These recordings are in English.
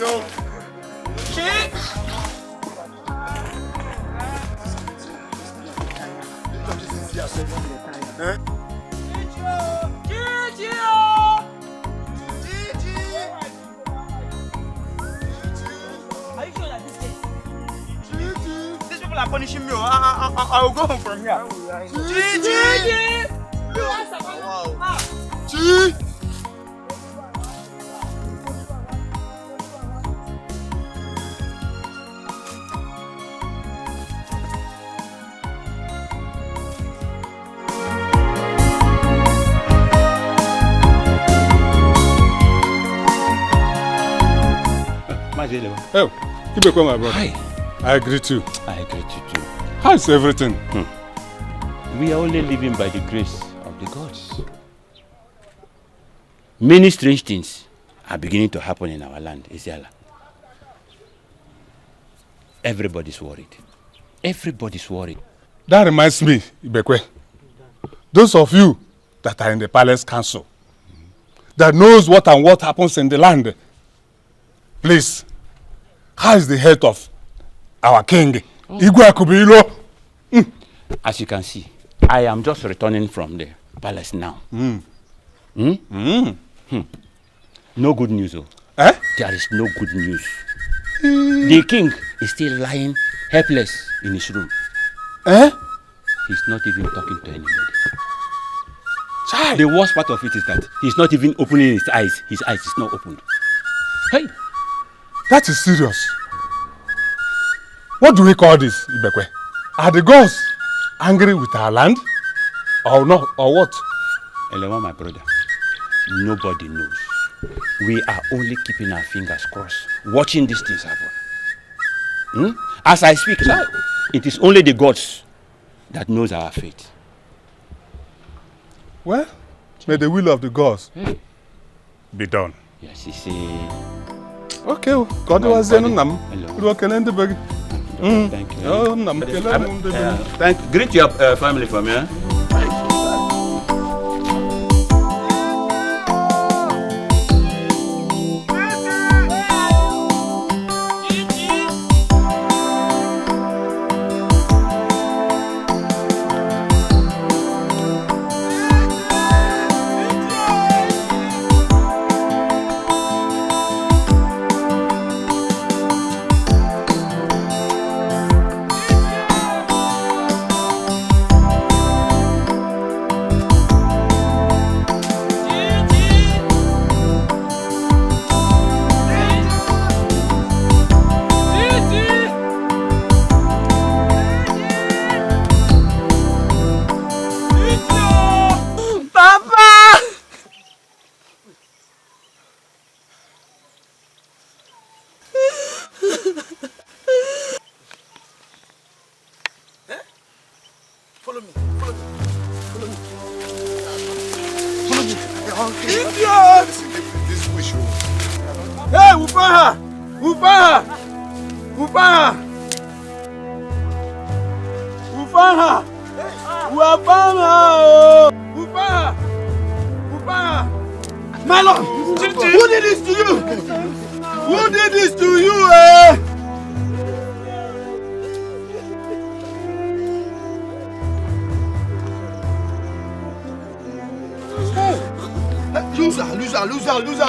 These people are punishing me. I will go home from here. Oh, you become my brother. Hi. I agree too. I agree too. How's everything? We are only living by the grace of the gods. Many strange things are beginning to happen in our land, Isiala. Everybody's worried. Everybody's worried. That reminds me, Ibekwe. Those of you that are in the palace council, that knows what happens in the land, please, how is the health of our king, Igwe Akubilo? As you can see, I am just returning from the palace now. No good news, oh. Eh? There is no good news. The king is still lying helpless in his room. Eh? He's not even talking to anybody. Child. The worst part of it is that he's not even opening his eyes. His eyes is not opened. Hey! That is serious. What do we call this, Ibekwe? Are the gods angry with our land? Or not? Or what? Elewa, my brother, nobody knows. We are only keeping our fingers crossed, watching these things happen. As I speak now, it is only the gods that knows our fate. Well, may the will of the gods be done. Yes, you see. Okay, God was in them. Thank you. Greet your family from here.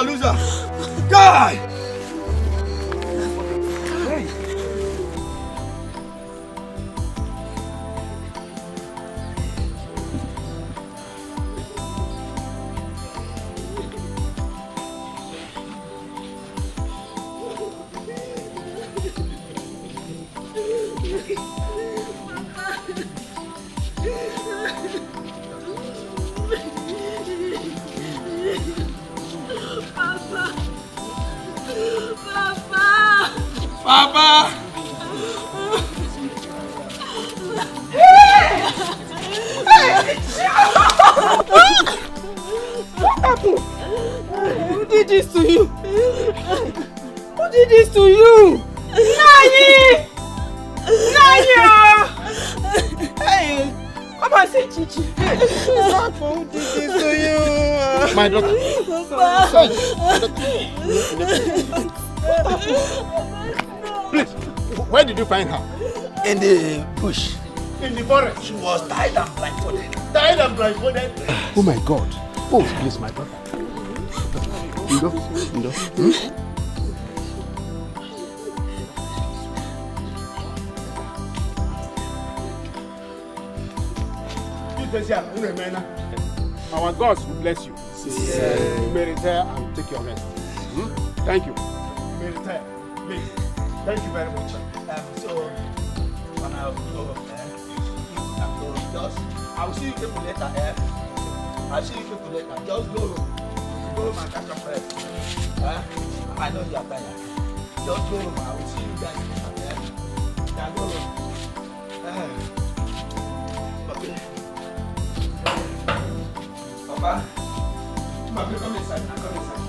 Loser. God! Hey. Papa! What happened? Who did this to you? Who did this to you? Nani! Hey! Come and say Chichi. Who did this to you? My daughter. Sorry. My daughter. Please, where did you find her? In the bush. In the forest? She was tied and blindfolded. Tied and blindfolded? Oh my God. Oh, please, my brother. Ndo. Our gods will bless you. You may retire and take your rest. Thank you. You may retire. Please. Thank you very much. So, when I go up there, I will see you people later. I'll see you people later. Just go home and catch up rest. I know you are tired. Just go home. I will see you guys later. Now go home. Okay. Papa, come inside. Come inside.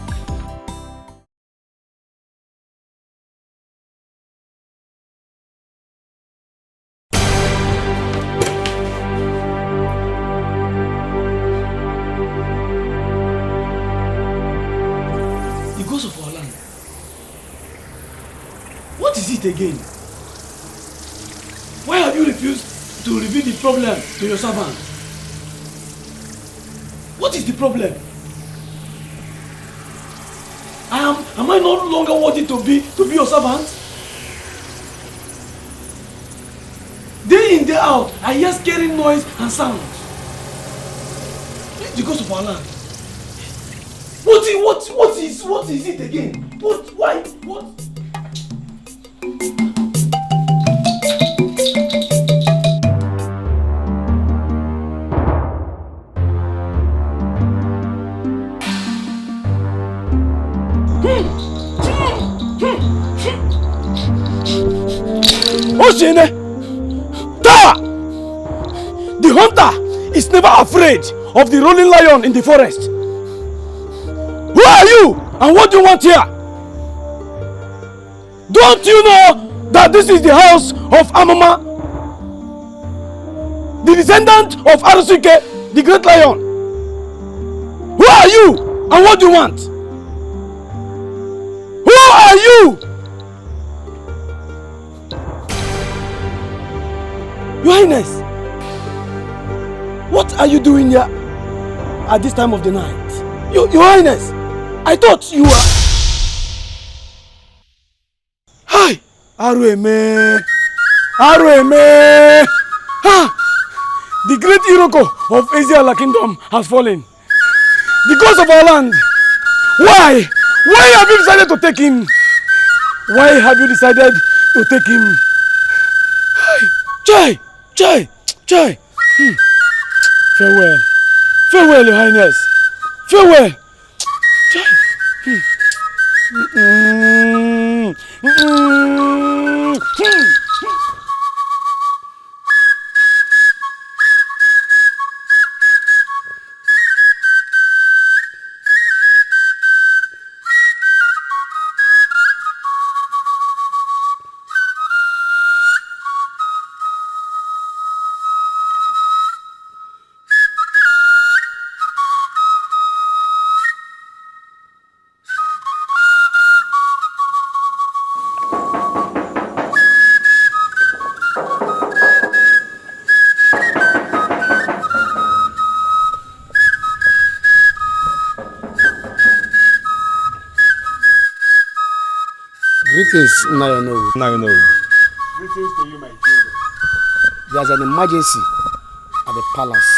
What is it again? Why have you refused to reveal the problem to your servant? What is the problem? Am I no longer worthy to be your servant? Day in, day out, I hear scaring noise and sounds. It's the ghost of our land. What is it again? Why? Oshine! Tower! The hunter is never afraid of the rolling lion in the forest. Who are you and what do you want here? Don't you know that this is the house of Amama, the descendant of Arusike, the great lion? Who are you and what do you want? Who are you? Your Highness, what are you doing here at this time of the night? Your Highness, I thought you were... Hi! Arueme! The great Iroko of Eziala Kingdom has fallen. The gods of our land. Why? Why have you decided to take him? Why have you decided to take him? Chai! Farewell, Your Highness. Farewell. Chai. Greetings, Nayano. Greetings to you, my children. There's an emergency at the palace.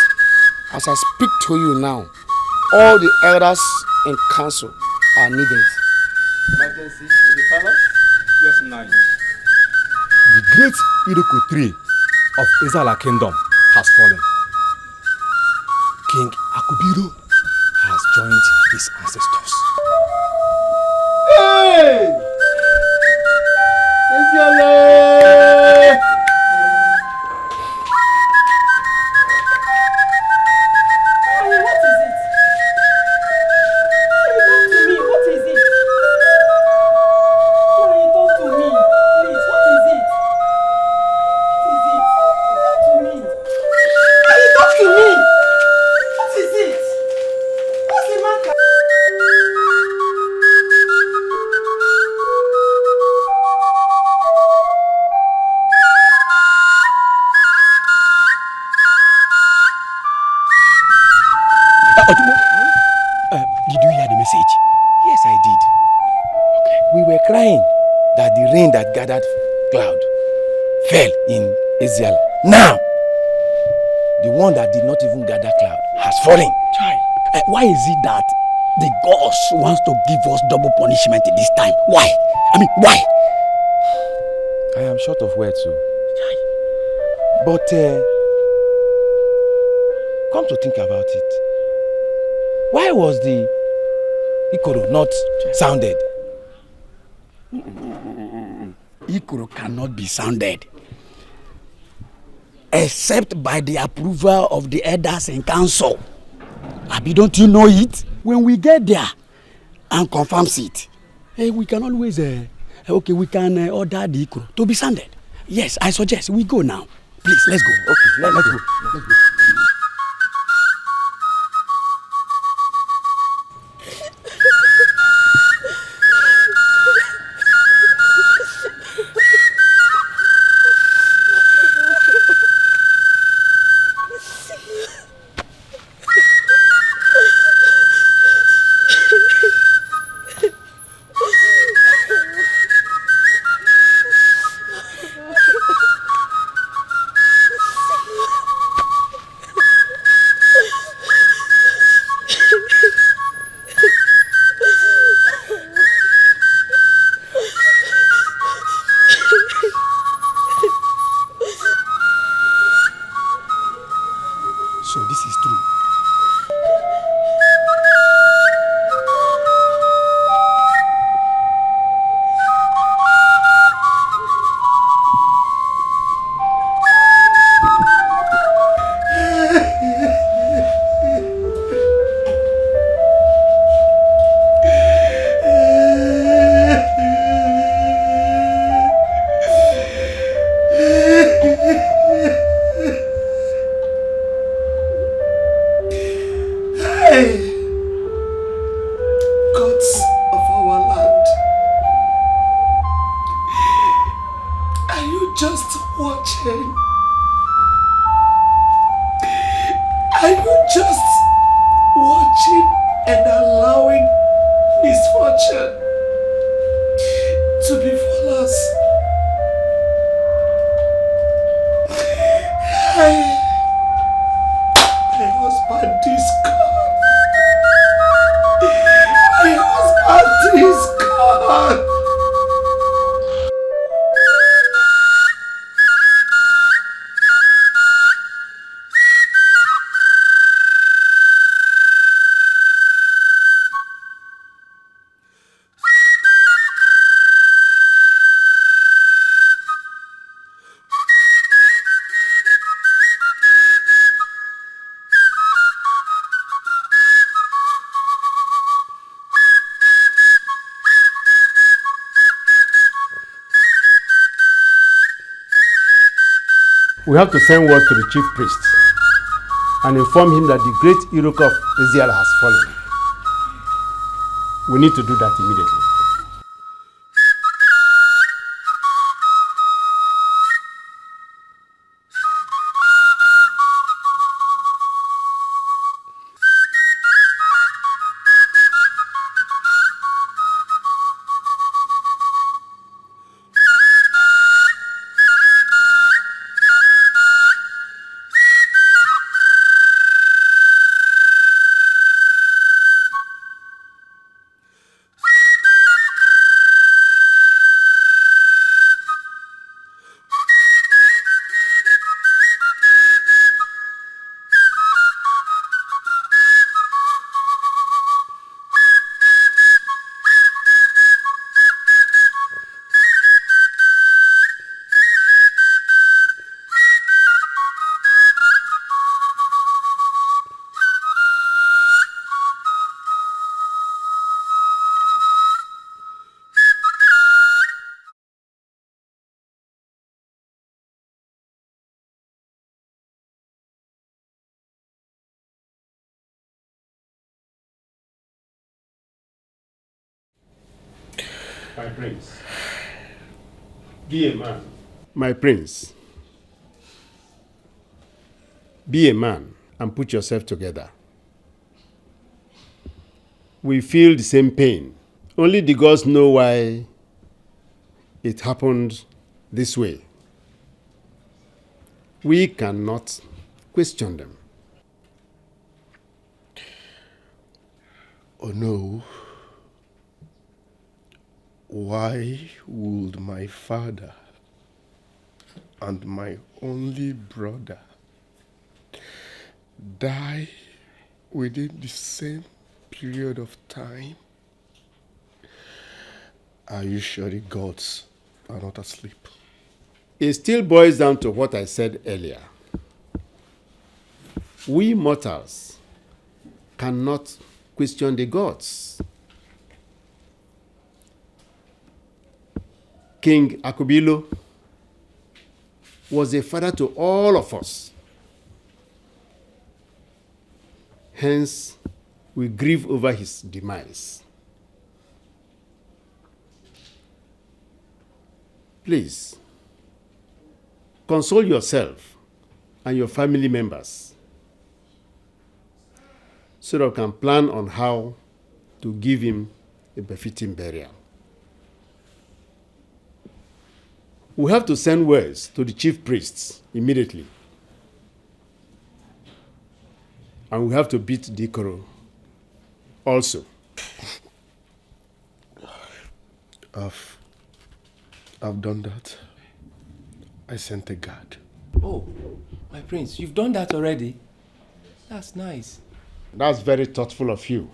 As I speak to you now, all the elders in council are needed. Emergency in the palace? Yes, Nine. The great Iroko tree of Eziala Kingdom has fallen. King Akubiro has joined his ancestors. Hey! Eziala! Did you hear the message? Yes, I did. Okay. We were crying that the rain that gathered cloud fell in Israel. Now, the one that did not even gather cloud has fallen. Why is it that the gods wants to give us double punishment this time? Why? I mean, why? I am short of words, so. But come to think about it, why was the Ikoro not sounded? Ikoro cannot be sounded except by the approval of the elders in council. Abi, don't you know it? When we get there and confirms it, we can always we can order the Ikoro to be sounded. Yes, I suggest we go now. Please, let's go. Okay, let's go. Let's go. We have to send word to the chief priest and inform him that the great Iroko of Israel has fallen. We need to do that immediately. My prince, be a man. My prince, be a man and put yourself together. We feel the same pain. Only the gods know why it happened this way. We cannot question them. Oh no. Why would my father and my only brother die within the same period of time? Are you sure the gods are not asleep? It still boils down to what I said earlier. We mortals cannot question the gods. King Akubilo was a father to all of us. Hence, we grieve over his demise. Please, console yourself and your family members so that we can plan on how to give him a befitting burial. We have to send words to the chief priests immediately. And we have to beat Dikoro also. I've done that. I sent a guard. Oh, my prince, you've done that already? That's nice. That's very thoughtful of you.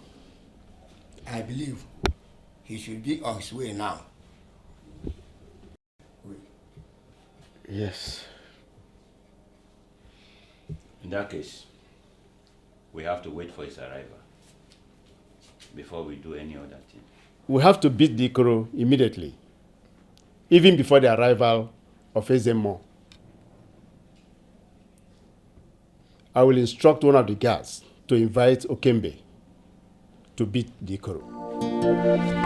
I believe he should be on his way now. Yes. In that case, we have to wait for his arrival before we do any other thing. We have to beat Dikoro immediately, even before the arrival of Ezemo. I will instruct one of the guards to invite Okembe to beat Dikoro.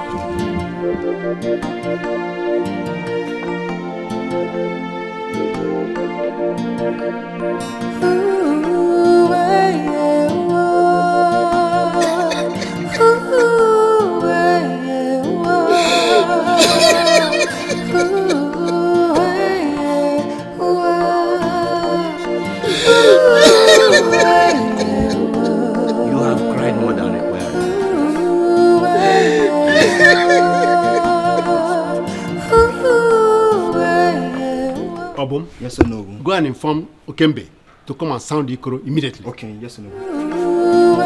You have cried more than required. Obum, Yes or no? go and inform Okembe to come and sound Dikoro immediately. Okay, yes or no?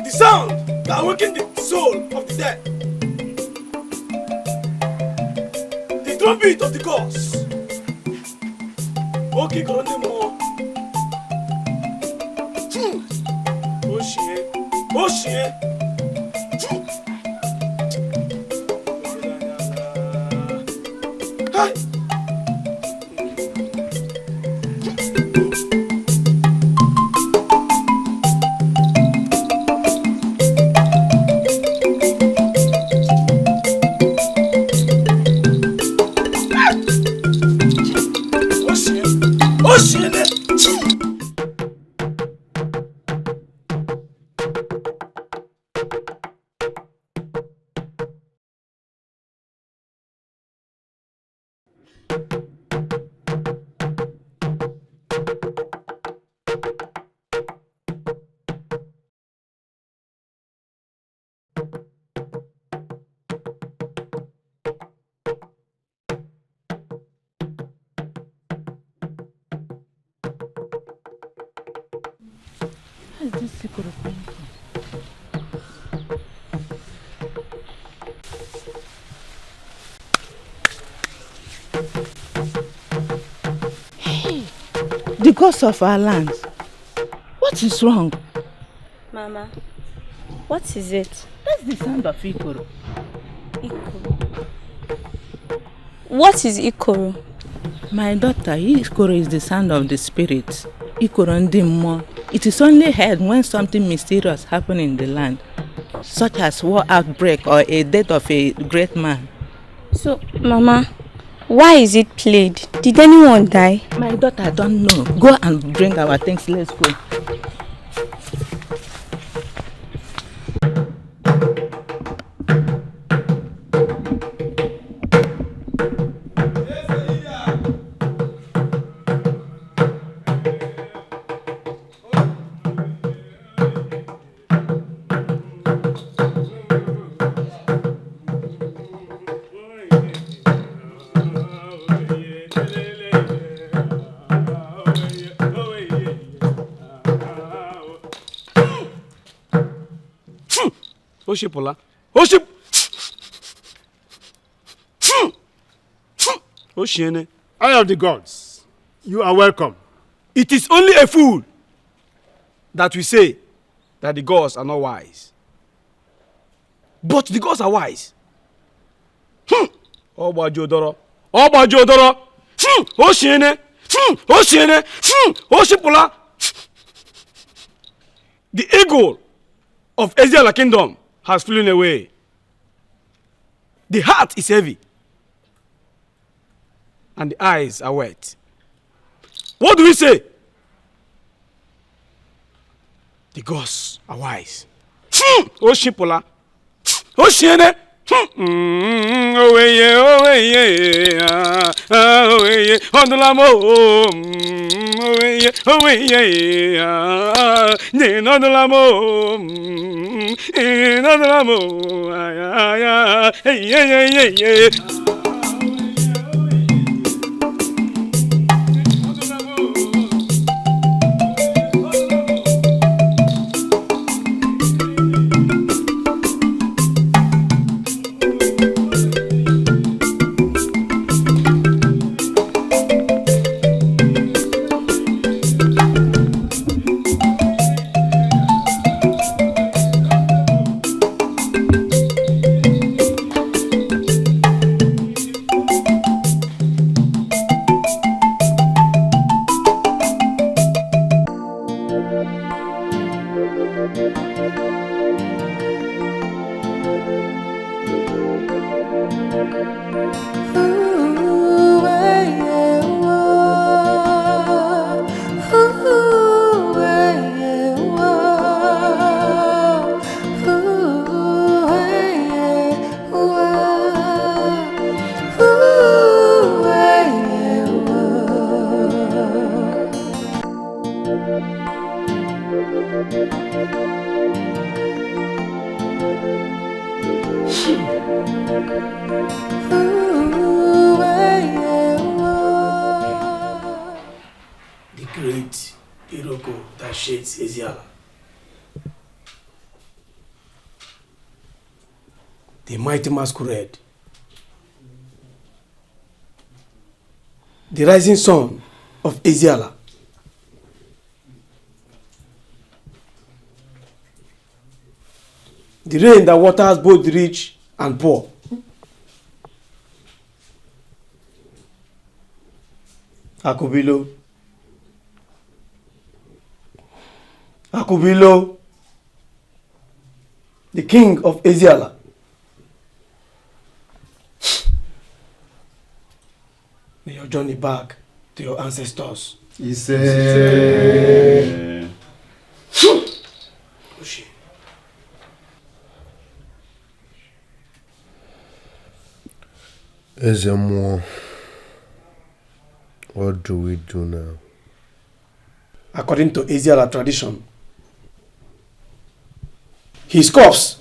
The sound that awakens the soul of the dead. The trumpet of the gods. Okay, Korondemo. Oh shit. Hey. Where is this Ikoro coming from? Hey, the gods of our land. What is wrong? Mama, what is it? That's the sound of Ikoro. Ikoro. What is Ikoro? My daughter, Ikoro is the sound of the spirit. Ikoro ndimmo. It is only heard when something mysterious happens in the land, such as war outbreak or a death of a great man. So, Mama, why is it played? Did anyone die? My daughter, I don't know. Go and bring our things. Let's go. Oshipola. Oship. Oshiene. Eye of the gods, you are welcome. It is only a fool that we say that the gods are not wise. But the gods are wise. Obajodoro. Obajodoro. Oshiene. Oshiene. Oshipola. The eagle of Ezeala kingdom has flown away. The heart is heavy and the eyes are wet. What do we say? The gods are wise. Oshipola. Oshiene. Oweye, oweye, oweye, ondulamo, oweye, oweye, ondulamo, ondulamo, ay, ay, ay. The great Iroko that shades Ezeala. The mighty masquerade. The rising sun of Ezeala. The rain that waters both the rich and poor. Akubilo. Akubilo. The king of Ezeala. May your journey back to your ancestors. Ise. Oshi. Ezemo, what do we do now? According to Ezeala tradition, his corpse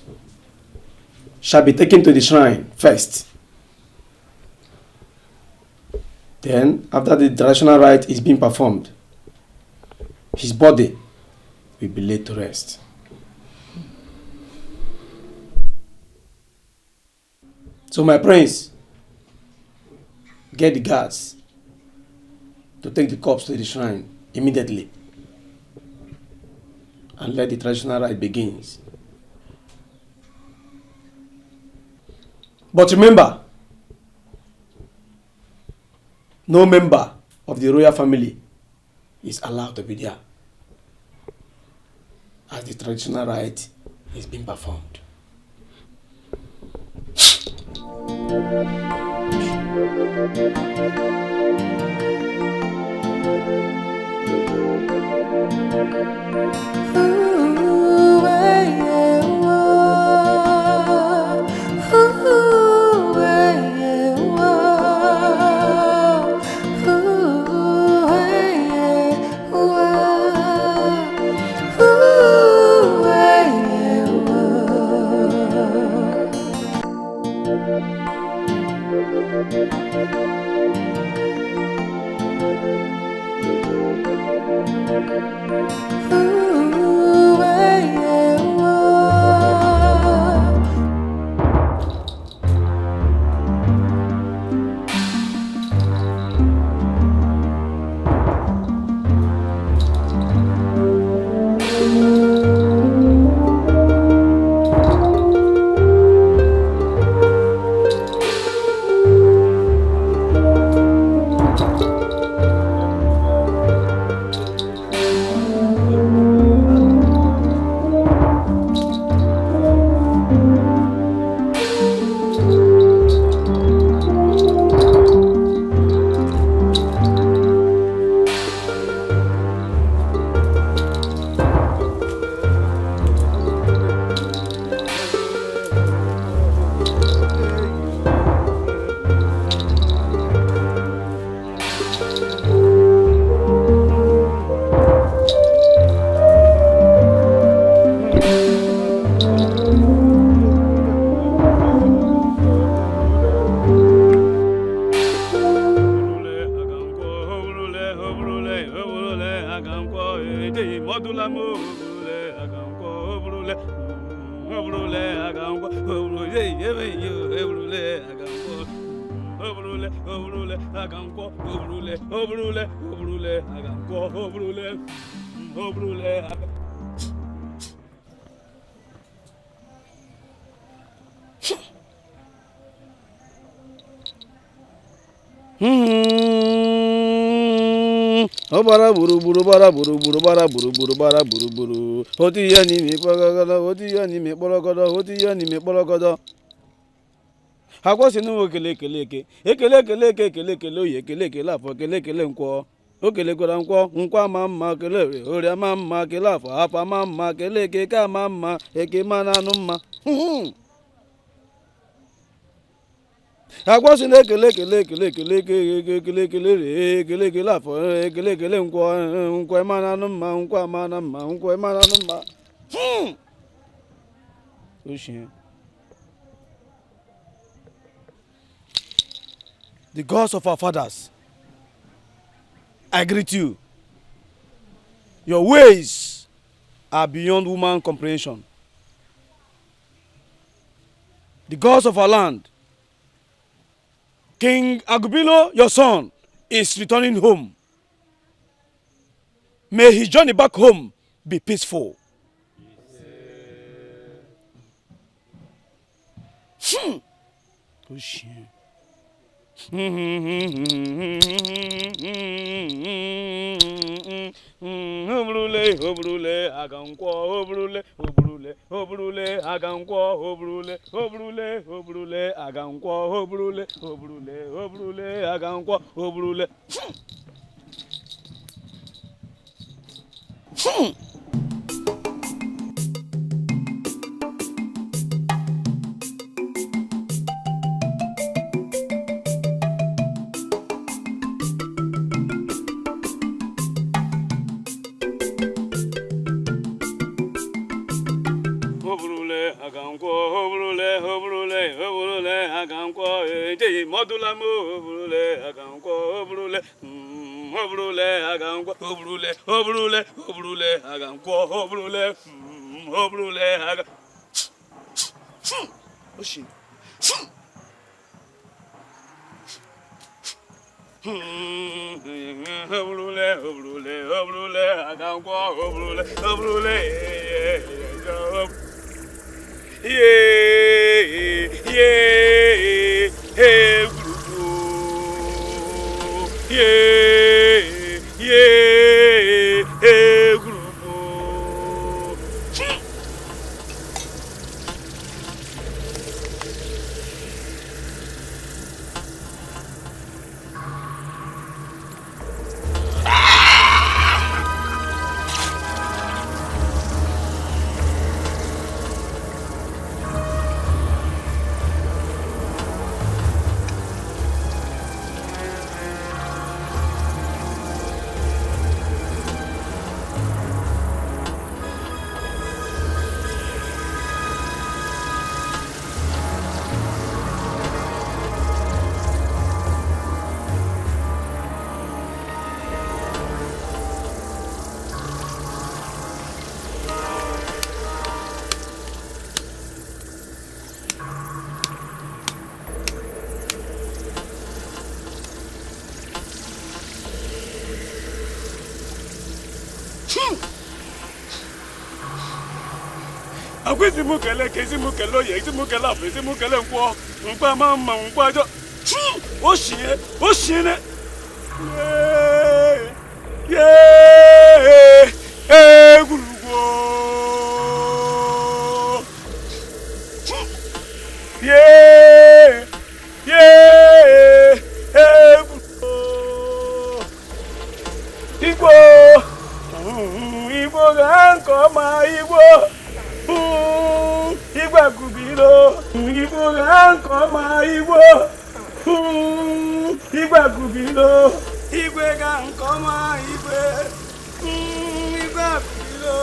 shall be taken to the shrine first. Then, after the traditional rite is being performed, his body will be laid to rest. So my prince, get the guards to take the corpse to the shrine immediately and let the traditional rite begins. But remember, no member of the royal family is allowed to be there as the traditional rite is being performed. Bara buru buru bara buru buru bara buru buru bara buru buru. Hoti yani mi pologodo, hoti yani mi pologodo, hoti yani mi pologodo. Hakwasi nu ekele ekele eke. Ekele ekele eke ekele ekele oye ekele ekele afọ ekele ekele nkwo. Okele kwara nkwo nkwa ma mma ekele ori ma mma ekele afọ afa ma mma ekele eke ka ma mma eke ma na anu mma. Agwasi na ekele ekele ekele ekele ekele ekele ekele ekele afọ ekele ekele nkwo emana anụ mma nkwo amana mma nkwo emana anụ mma. The gods of our fathers, I greet you. Your ways are beyond human comprehension. The gods of our land, King Agubilo, your son, is returning home. May his journey back home be peaceful. Oh, shit. Obrule, obrule, agankwo, obrule, obrule, obrule, agankwo, obrule, obrule, obrule, agankwo, obrule, obrule, obrule, agankwo, obrule. Modula mo, obrule, agankwo, obrule. obrule agankwo obrule obrule obrule agankwo obrule obrule aga oshi obrule obrule obrule agankwo obrule obrule hey group hey group Akwezi mukele kezi mukele oye kezi mukele afu kezi mukele nkwo nkwa mama nkwa jo oshie ye gurugwo ye Igbo ga nkoma Igbo Igwe gubiro Igbo ga nkoma Igbo Igwe gubiro Igwe ga nkoma Igwe Igwe gubiro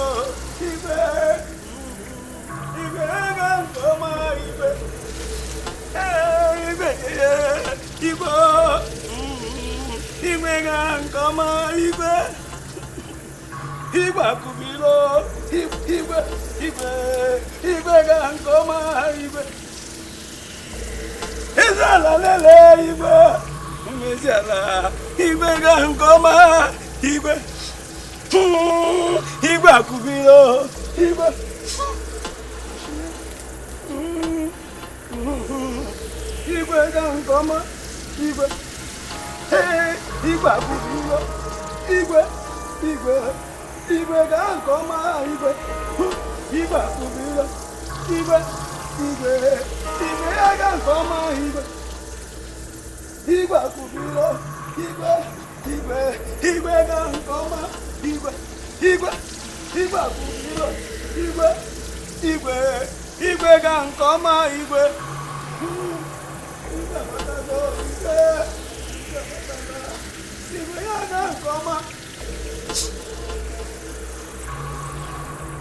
Igwe ga nkoma Igwe Igwe ga nkoma Igwe Igwe gubiro Igwe ga nkoma Igwe Ezala lele Igwe Umezala Igwe ga nkoma Igwe Igwe akubiro Igwe Igwe ga nkoma Igwe Igwe akubiro Igwe Igwe ga nkoma Igwe Igwe akubiro Igwe ga nkoma Igwe Igwe akubiro Igwe ga nkoma Igwe akubiro Igwe ga nkoma Igwe ga nkoma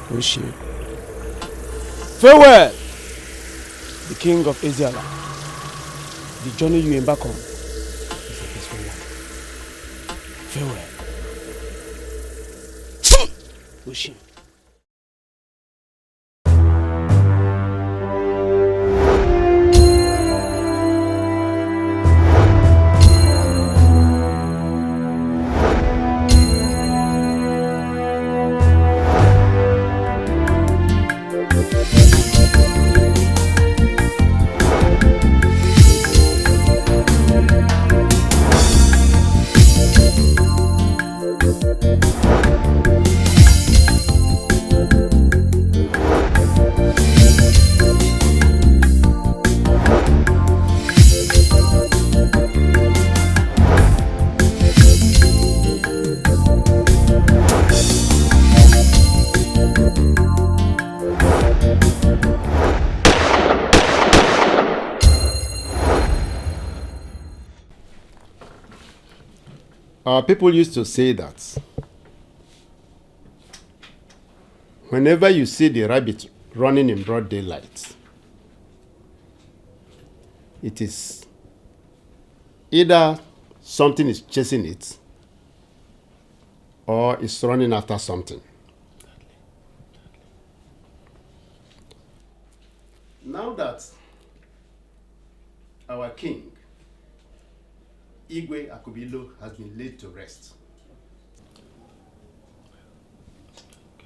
Wish you farewell, the king of Asiala. The journey you embark on is a peaceful one. Farewell. Wish you. Our people used to say that whenever you see the rabbit running in broad daylight, it is either something is chasing it or is running after something. Now that our king, Igwe Akubilo, has been laid to rest,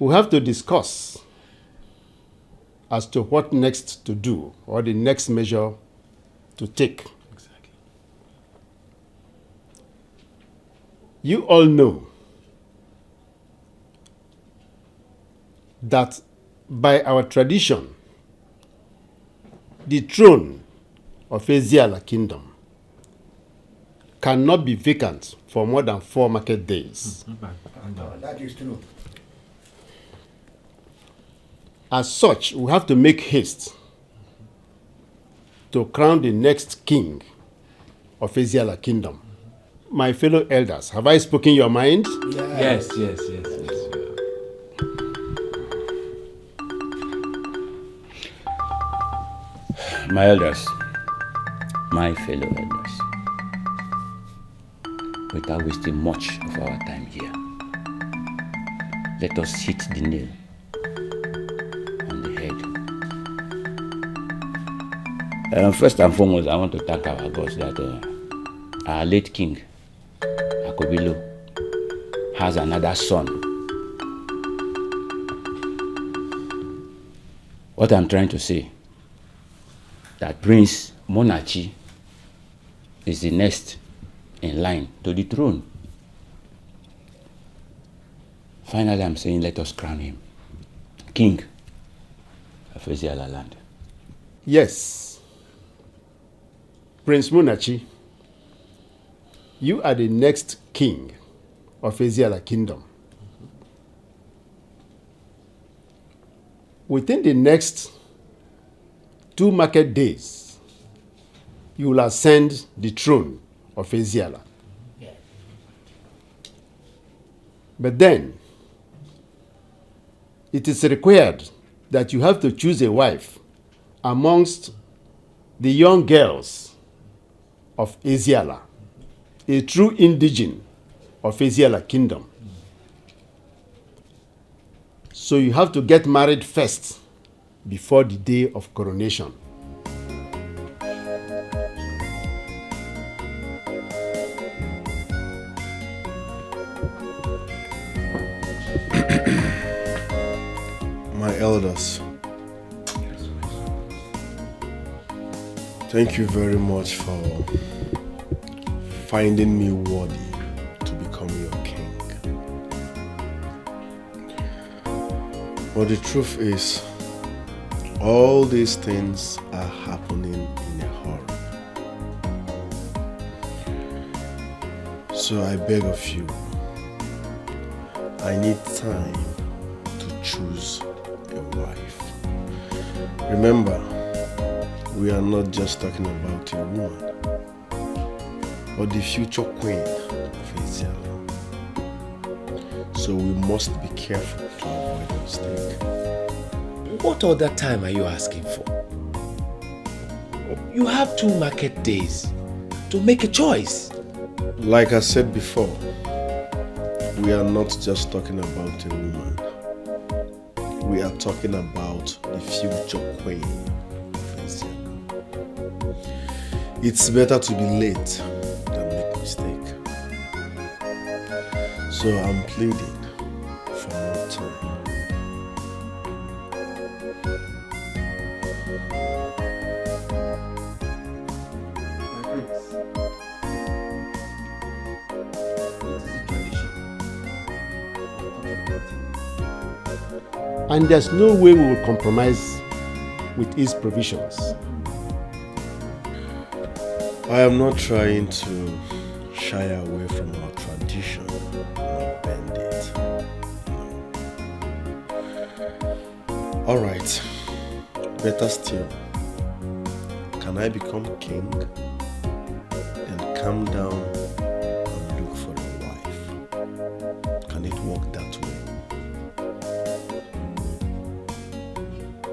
we have to discuss as to what next to do or the next measure to take. Exactly. You all know that by our tradition, the throne of Ezeala Kingdom cannot be vacant for more than 4 market days. That is true. As such, we have to make haste to crown the next king of Ezeala Kingdom. My fellow elders, have I spoken your mind? Yes. My elders, my fellow elders, without wasting much of our time here, let us hit the nail on the head. First and foremost, I want to thank our gods that our late king, Akubilo, has another son. What I'm trying to say, that Prince Munachi is the next in line to the throne. Finally, I'm saying let us crown him king of Ezeala land. Yes. Prince Munachi, you are the next king of Ezeala Kingdom. Within the next 2 market days, you will ascend the throne of Ezeala. But then, it is required that you have to choose a wife amongst the young girls of Ezeala, a true indigene of Ezeala Kingdom. So you have to get married first before the day of coronation. My elders, thank you very much for finding me worthy to become your king. But the truth is, all these things are happening in a hurry. So I beg of you, I need time to choose a wife. Remember, we are not just talking about a woman, but the future queen of Ezeala. So we must be careful to avoid a mistake. What other time are you asking for? You have 2 market days to make a choice. Like I said before, we are not just talking about a woman. We are talking about the future queen of Ezeala. It's better to be late than make mistake. So I'm pleading for more time. And there's no way we will compromise with his provisions. I am not trying to shy away from our tradition or bend it. No. Alright, better still, can I become king and come down and look for a wife? Can it work that way?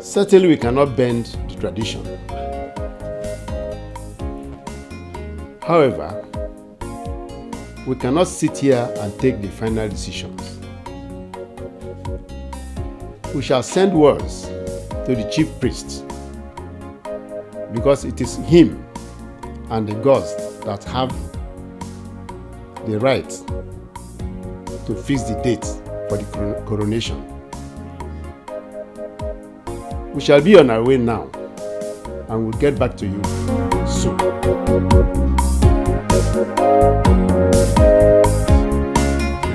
Certainly we cannot bend the tradition. However, we cannot sit here and take the final decisions. We shall send words to the chief priest, because it is him and the gods that have the right to fix the date for the coronation. We shall be on our way now, and we'll get back to you soon.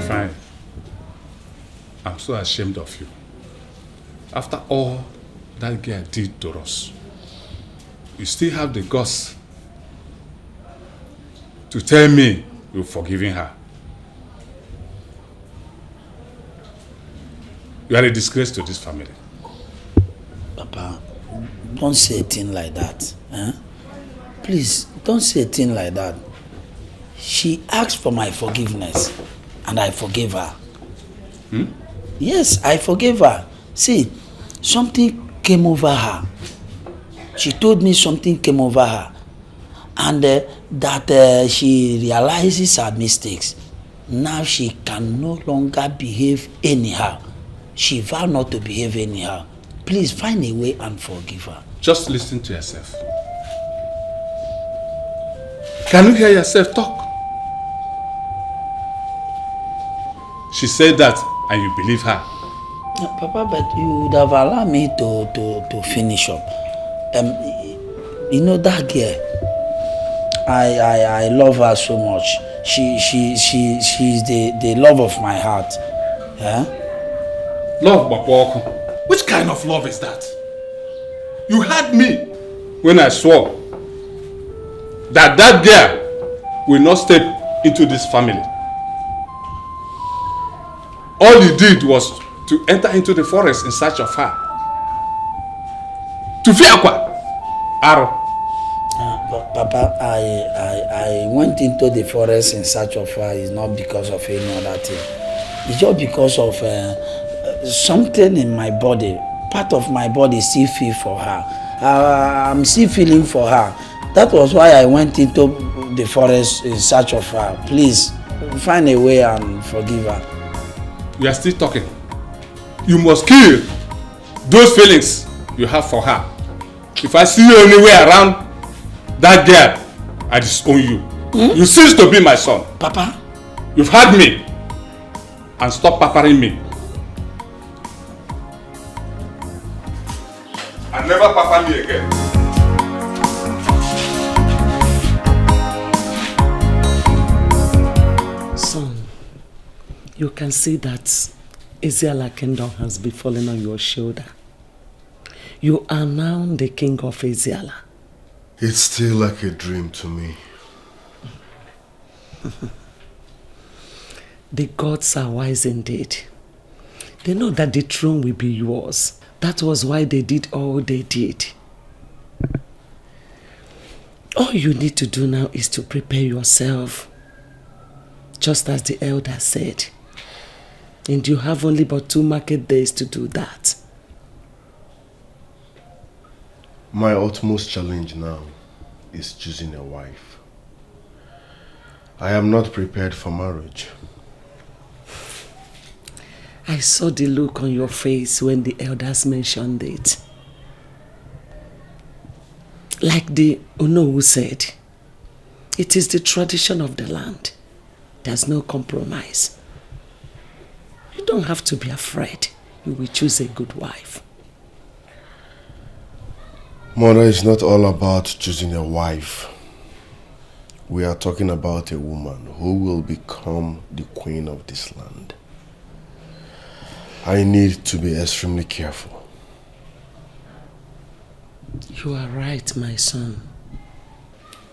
Fine. I'm so ashamed of you. After all that girl did to us, you still have the guts to tell me you're forgiving her. You are a disgrace to this family. Papa, don't say a thing like that. Eh? Please, don't say a thing like that. She asked for my forgiveness, and I forgave her. Yes, I forgave her. See, something came over her. She told me something came over her, and that she realizes her mistakes. Now she can no longer behave anyhow. She vowed not to behave anyhow. Please find a way and forgive her. Just listen to yourself. Can you hear yourself talk? She said that and you believe her. Papa, but you would have allowed me to finish up. You know that girl, I love her so much. She's the love of my heart. Yeah? Love, Bapoko. Which kind of love is that? You heard me when I swore that that girl will not step into this family. All he did was to enter into the forest in search of her. To Fiakwa. Aro. But Papa, I went into the forest in search of her is not because of any other thing. It's just because of something in my body. Part of my body still feel for her. I'm still feeling for her. That was why I went into the forest in search of her. Please, find a way and forgive her. You are still talking. You must kill those feelings you have for her. If I see you anywhere around that girl, I disown you. You cease to be my son. Papa? You've had me. And stop pampering me. And never pamper me again. Son, you can see that Ezeala Kingdom has befallen on your shoulder. You are now the king of Ezeala. It's still like a dream to me. The gods are wise indeed. They know that the throne will be yours. That was why they did all they did. All you need to do now is to prepare yourself. Just as the elder said. And you have only but 2 market days to do that. My utmost challenge now is choosing a wife. I am not prepared for marriage. I saw the look on your face when the elders mentioned it. Like the Onowu said, it is the tradition of the land. There's no compromise. You don't have to be afraid. You will choose a good wife. Mother, it's not all about choosing a wife. We are talking about a woman who will become the queen of this land. I need to be extremely careful. You are right, my son.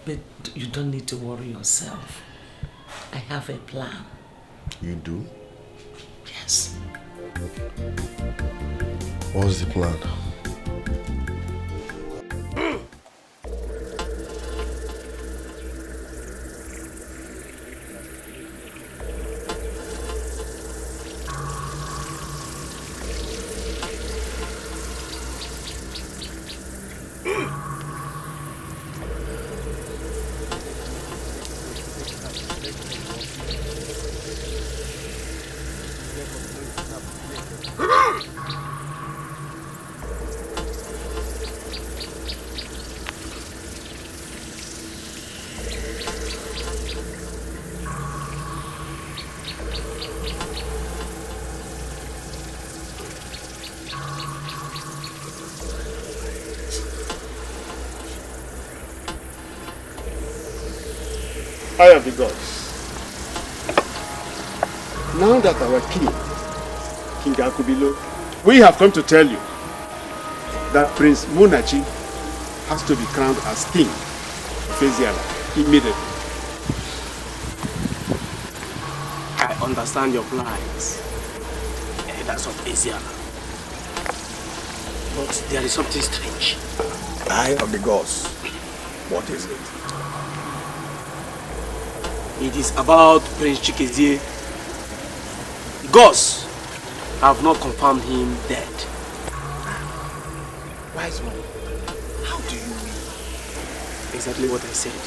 But you don't need to worry yourself. I have a plan. You do? Yes. What's the plan? Eye of the gods. Now that our king, King Akubilo, we have come to tell you that Prince Munachi has to be crowned as king of Eziala immediately. I understand your plans, elders of Eziala. But there is something strange. Eye of the gods. What is it? It is about Prince Chikezie. The gods have not confirmed him dead. Wise one, how do you mean? Exactly what I said.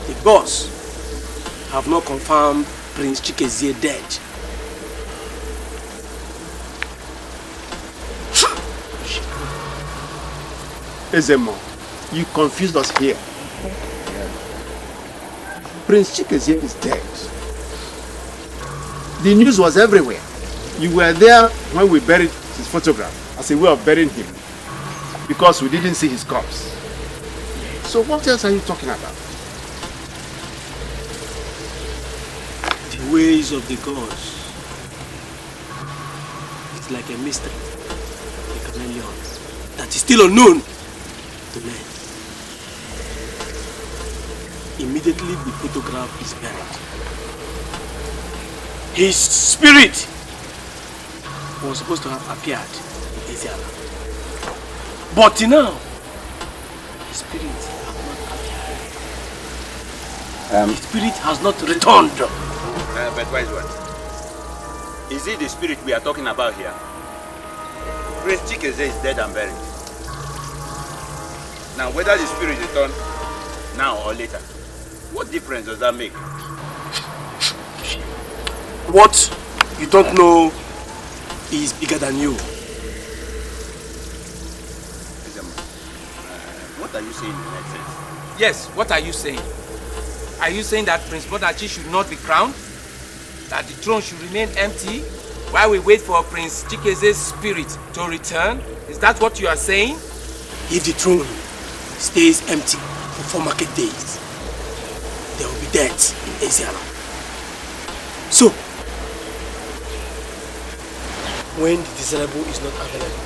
The gods have not confirmed Prince Chikezie dead. Ezemo, you confused us here. Prince Chikezie is dead. The news was everywhere. You were there when we buried his photograph as a way of burying him because we didn't see his corpse. So what else are you talking about? The ways of the gods. It's like a mystery, a chameleon that is still unknown to men. Immediately the photograph is buried. His spirit was supposed to have appeared in Eziala. But till now, his spirit has not appeared. His spirit has not returned. But why is what? Is it the spirit we are talking about here? Prince Chikezie is dead and buried. Now, whether the spirit returns now or later, what difference does that make? What you don't know is bigger than you. What are you saying in that sense? Yes, what are you saying? Are you saying that Prince Munachi should not be crowned? That the throne should remain empty while we wait for Prince Chikeze's spirit to return? Is that what you are saying? If the throne stays empty for 4 market days, there will be death in Eziala. So, when the desirable is not available,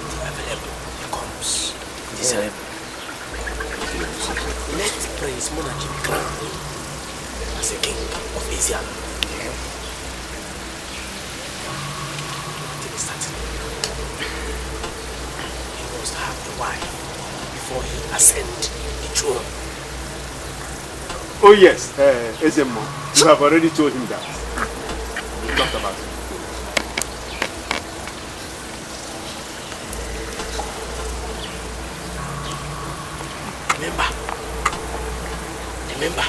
the available becomes desirable. Let Prince Munachi be crowned as a king of Eziala. Till it's certain. He must have a wife before he ascend the throne. Oh yes, Ezemo, you have already told him that. We talked about it. Remember,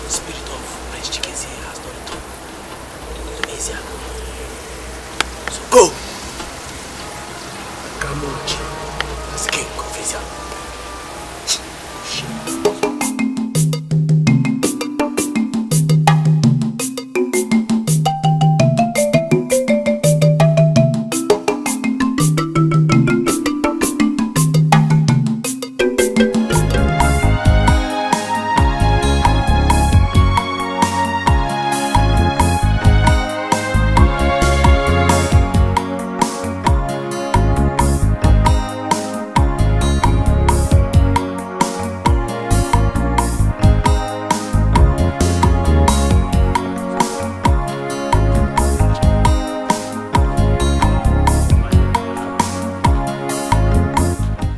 the spirit of Prince Chikezie has not returned to Eziala. So go and crown Munachi as king of Eziala.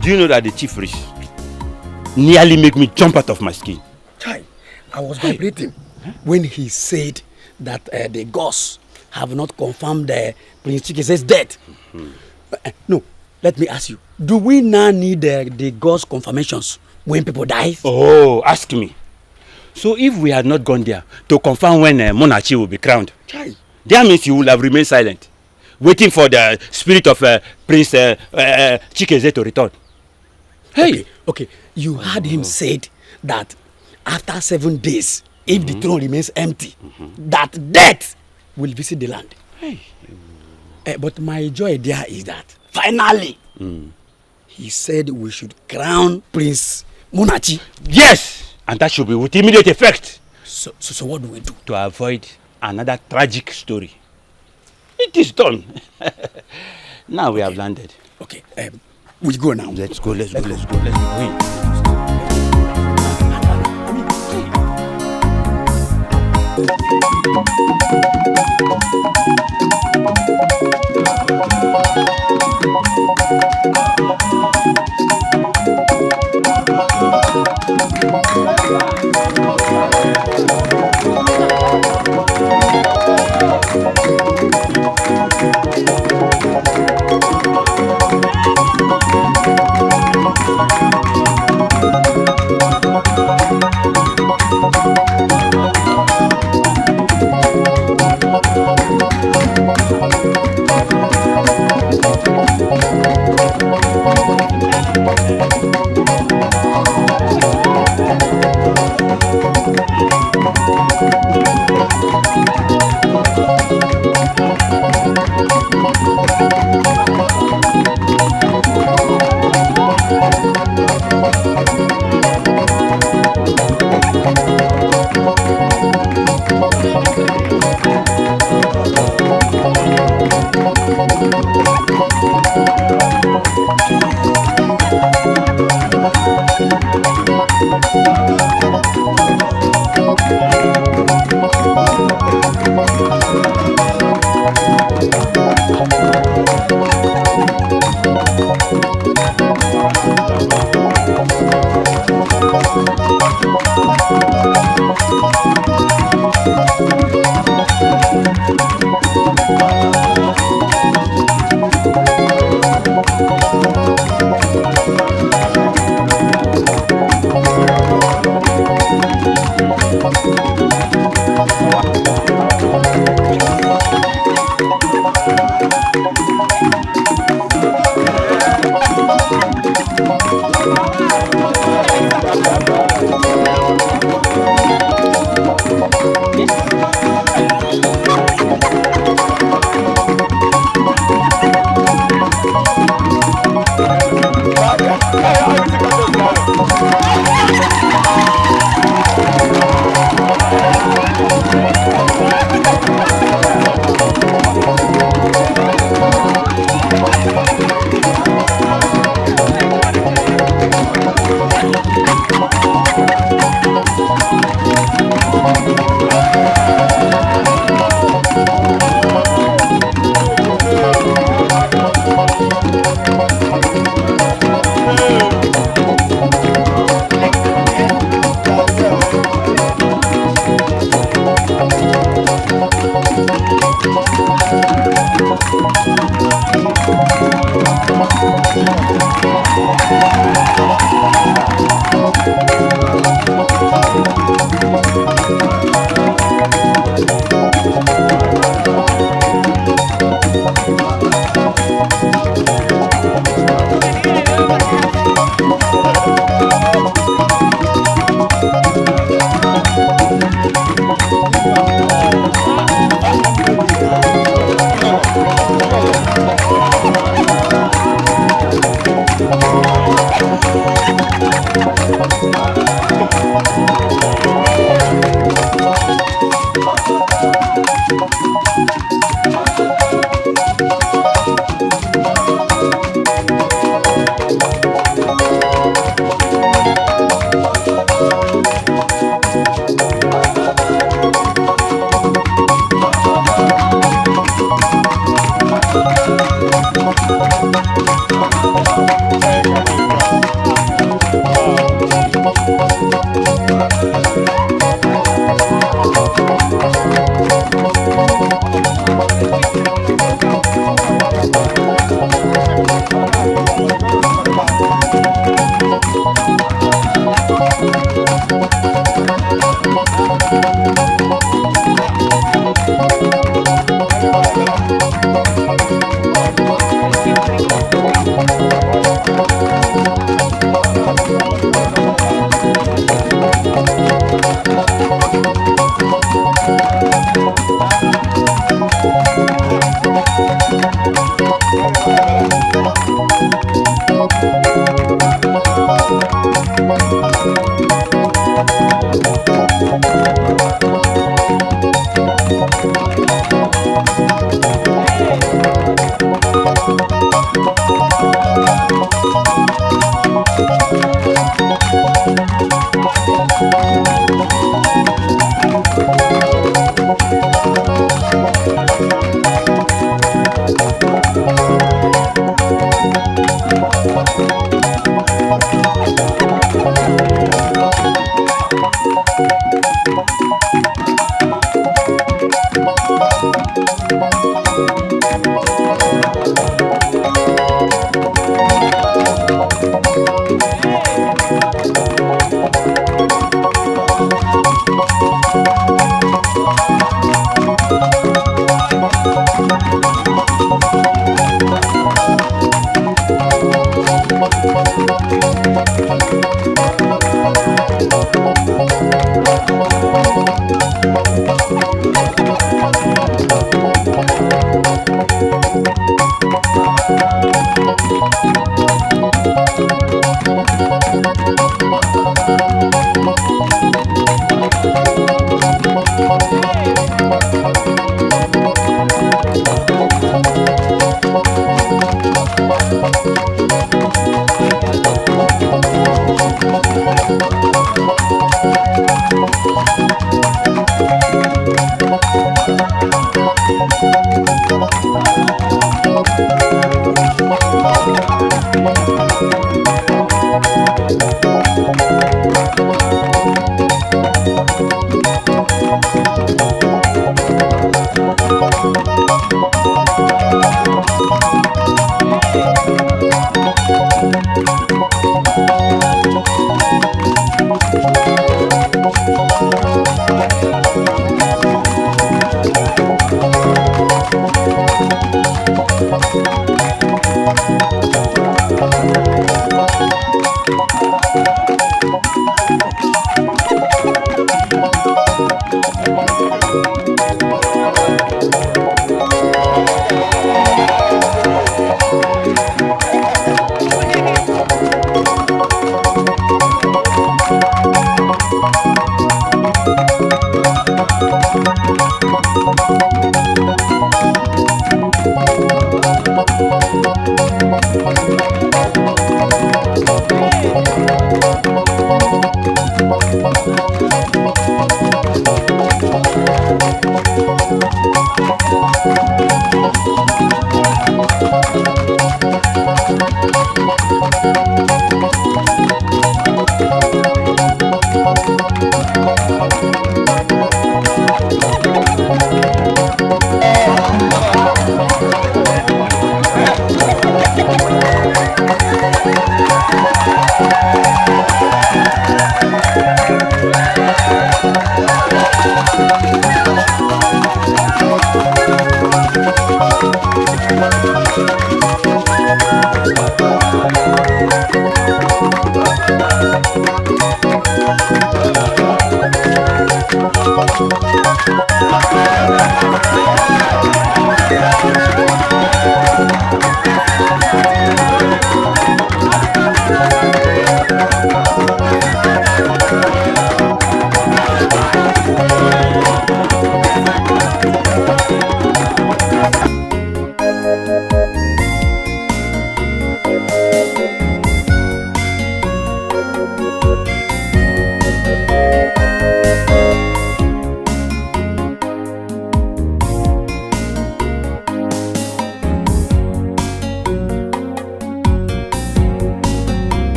Do you know that the chief priest nearly made me jump out of my skin? Chai, I was vibrating when he said that the gods have not confirmed Prince Chikeze's death. No, let me ask you. Do we now need the gods' confirmations when people die? Oh, ask me. So if we had not gone there to confirm when Munachi will be crowned, Chai. that means you will have remained silent, waiting for the spirit of Prince Chikezie to return. Hey. Okay. You heard him said that after 7 days, if the throne remains empty, that death will visit the land. Hey. But my joy there is that finally, he said we should crown Prince Munachi. Yes, and that should be with immediate effect. So what do we do? To avoid another tragic story. It is done. Now we have landed. Okay, we go now. Let's go. Let's go.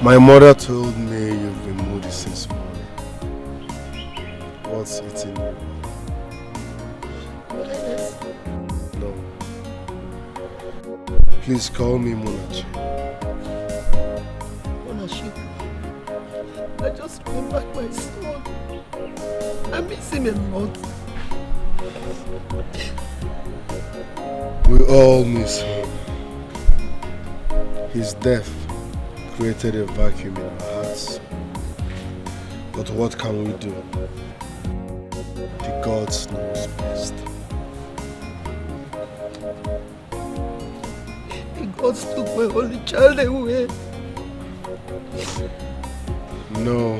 My mother told me you've been moody since morning. What's eating you? No. Please call me Munachi. Munachi, I just remembered my son. I miss him a lot. We all miss him. His death created a vacuum in our hearts. But what can we do? The gods knows best. gods took my only child away. No.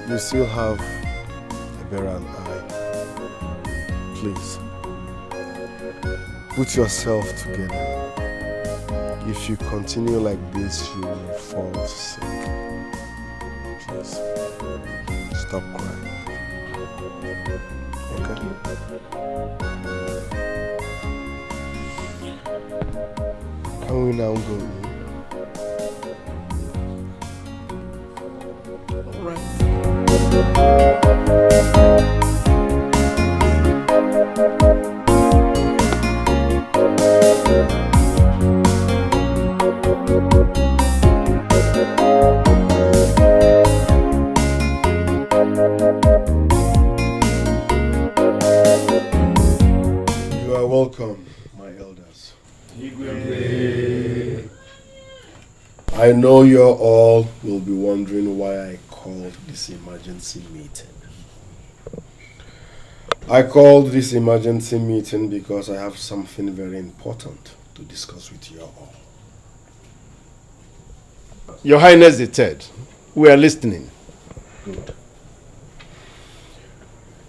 You still have a better eye. Please. Put yourself together. If you continue like this, you will fall sick. Please. Stop crying. Okay? Can we now go? All right. You are welcome, my elders. I know you all will be wondering why I called this emergency meeting. I called this emergency meeting because I have something very important to discuss with you all. Your Highness the Third, we are listening. Good.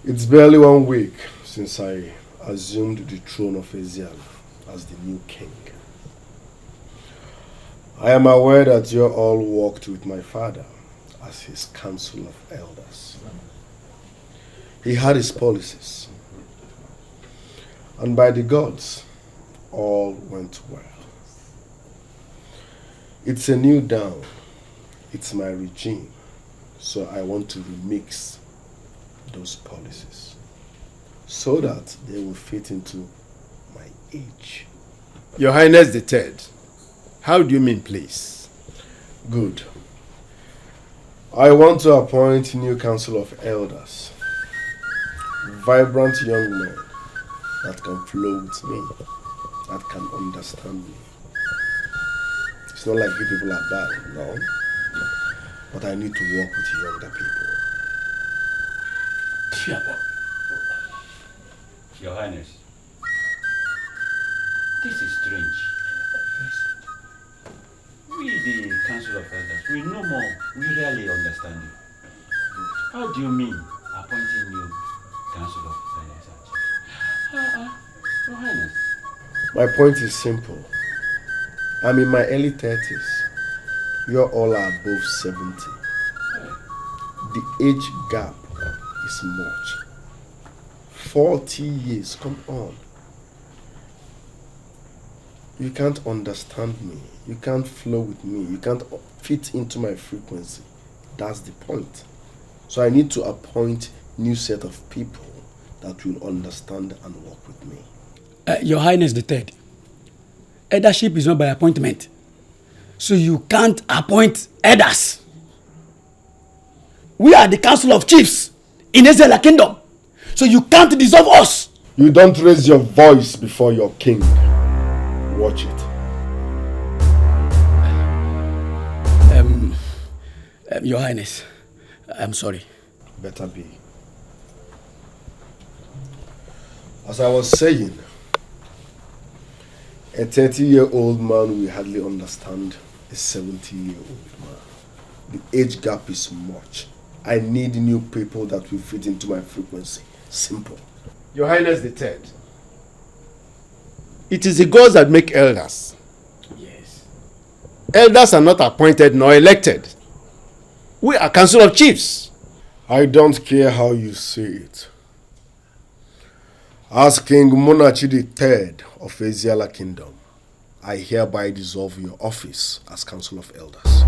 It's barely 1 week since I assumed the throne of Eziala as the new king. I am aware that you all worked with my father as his council of elders. He had his policies, and by the gods, all went well. It's a new dawn. It's my regime, so I want to remix those policies so that they will fit into my age. Your Highness the Third, how do you mean, please? Good. I want to appoint new council of elders, vibrant young men that can flow with me, that can understand me. It's not like you people are bad, no. But I need to work with younger people. Your Highness, this is strange. We, the Council of Elders, we know more, we rarely understand you. How do you mean appointing new Council of Elders? Your Highness. My point is simple. I'm in my early 30s. You all are above 70. The age gap is much. 40 years, come on. You can't understand me. You can't flow with me. You can't fit into my frequency. That's the point. So I need to appoint new set of people that will understand and work with me. Your Highness the Third, eldership is not by appointment. So you can't appoint elders. We are the Council of Chiefs in Eziala Kingdom. So you can't dissolve us. You don't raise your voice before your king. Watch it. Your Highness, I'm sorry. Better be. As I was saying, a 30-year-old man will hardly understand a 70-year-old man. The age gap is much. I need new people that will fit into my frequency. Simple. Your Highness the Third, it is the gods that make elders. Yes. Elders are not appointed nor elected. We are Council of Chiefs. I don't care how you say it. As King Munachi III of Eziala Kingdom, I hereby dissolve your office as Council of Elders.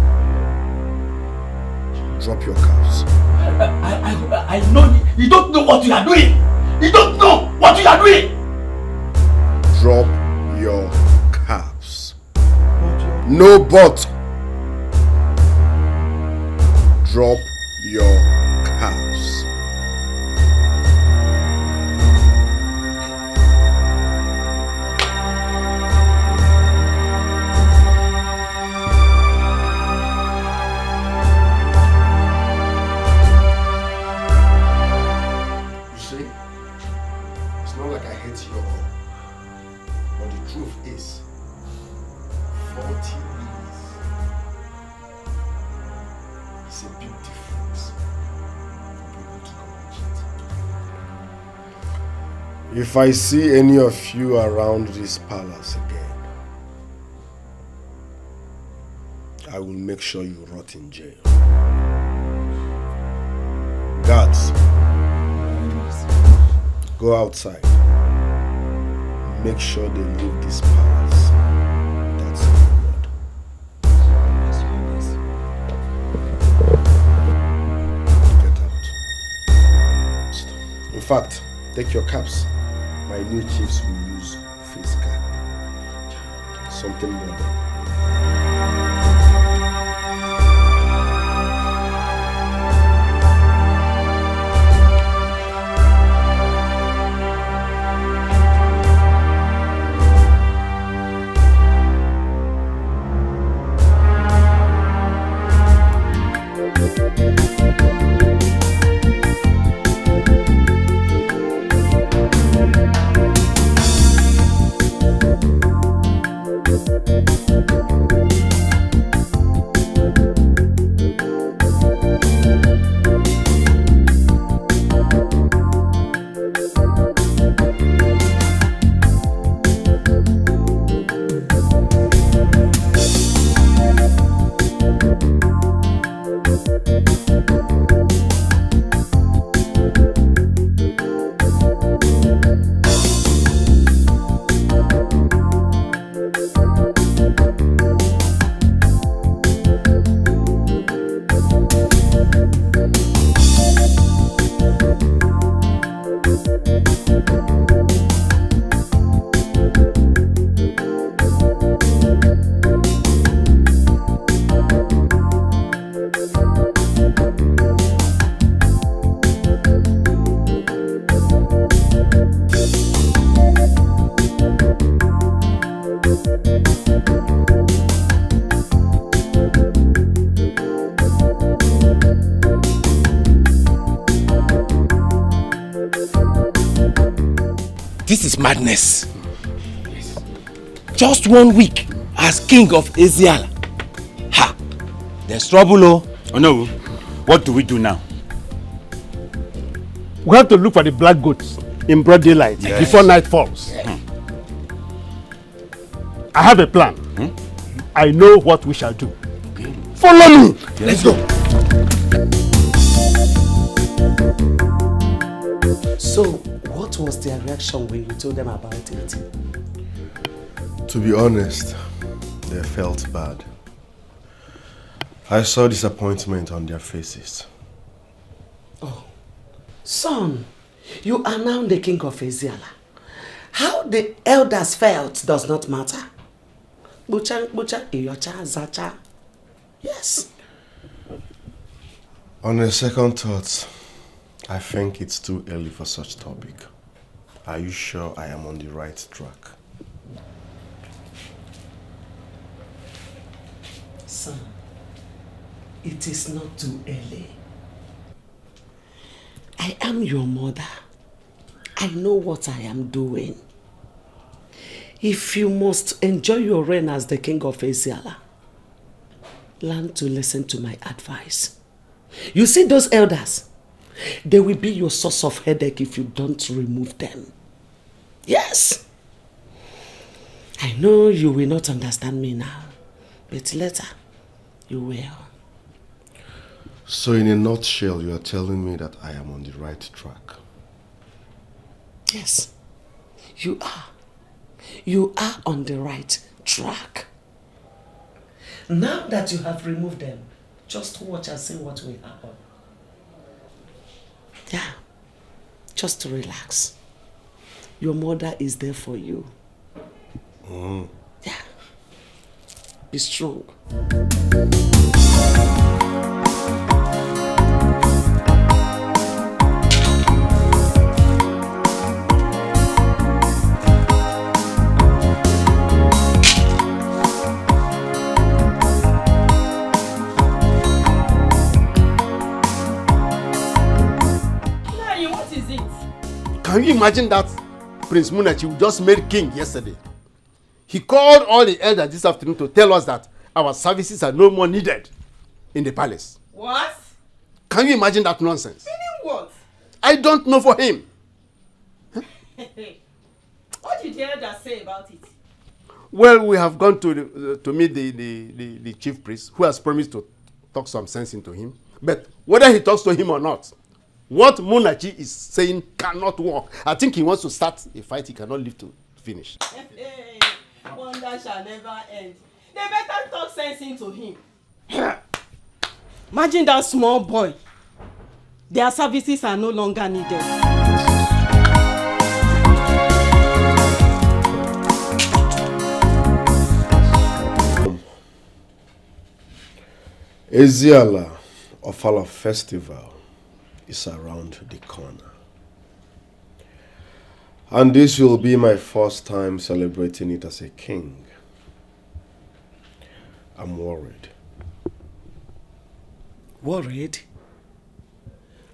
Drop your caps. I know you don't know what you are doing. You don't know what you are doing. Drop your caps. No but. Drop your caps. But the truth is, 40 years is a big difference for people to come and cheat. If I see any of you around this palace again, I will make sure you rot in jail. Guards, go outside. Make sure they leave this palace. That's the word. Get out. In fact, take your caps. My new chiefs will use face cap. Something modern. This is madness. Just 1 week as king of Eziala. Ha! There's trouble, oh. Oh no, what do we do now? We have to look for the black goats in broad daylight before night falls. I have a plan. I know what we shall do. Follow me. Let's go. So, what was their reaction when you told them about it? To be honest, they felt bad. I saw disappointment on their faces. Oh, son, you are now the king of Eziala. How the elders felt does not matter. Bucha, Iyocha, Zacha. Yes. On a second thought, I think it's too early for such topic. Are you sure I am on the right track? Son, it is not too early. I am your mother. I know what I am doing. If you must enjoy your reign as the king of Eziala, learn to listen to my advice. You see those elders? They will be your source of headache if you don't remove them. Yes. I know you will not understand me now, but later you will. So in a nutshell, you are telling me that I am on the right track? Yes, you are. You are on the right track. Now that you have removed them, just watch and see what will happen. Yeah, just relax. Your mother is there for you. Yeah, be strong. Can you imagine that Prince Munachi just made king yesterday? He called all the elders this afternoon to tell us that our services are no more needed in the palace. What? Can you imagine that nonsense? Meaning what? I don't know for him. What did the elders say about it? Well, we have gone to meet the chief priest, who has promised to talk some sense into him. But whether he talks to him or not, what Munachi is saying cannot work. I think he wants to start a fight he cannot live to finish. Hey, wonder shall never end. They better talk sense into him. Imagine that small boy. Their services are no longer needed. Ezeala Ofala Festival is around the corner. And this will be my first time celebrating it as a king. I'm worried. Worried?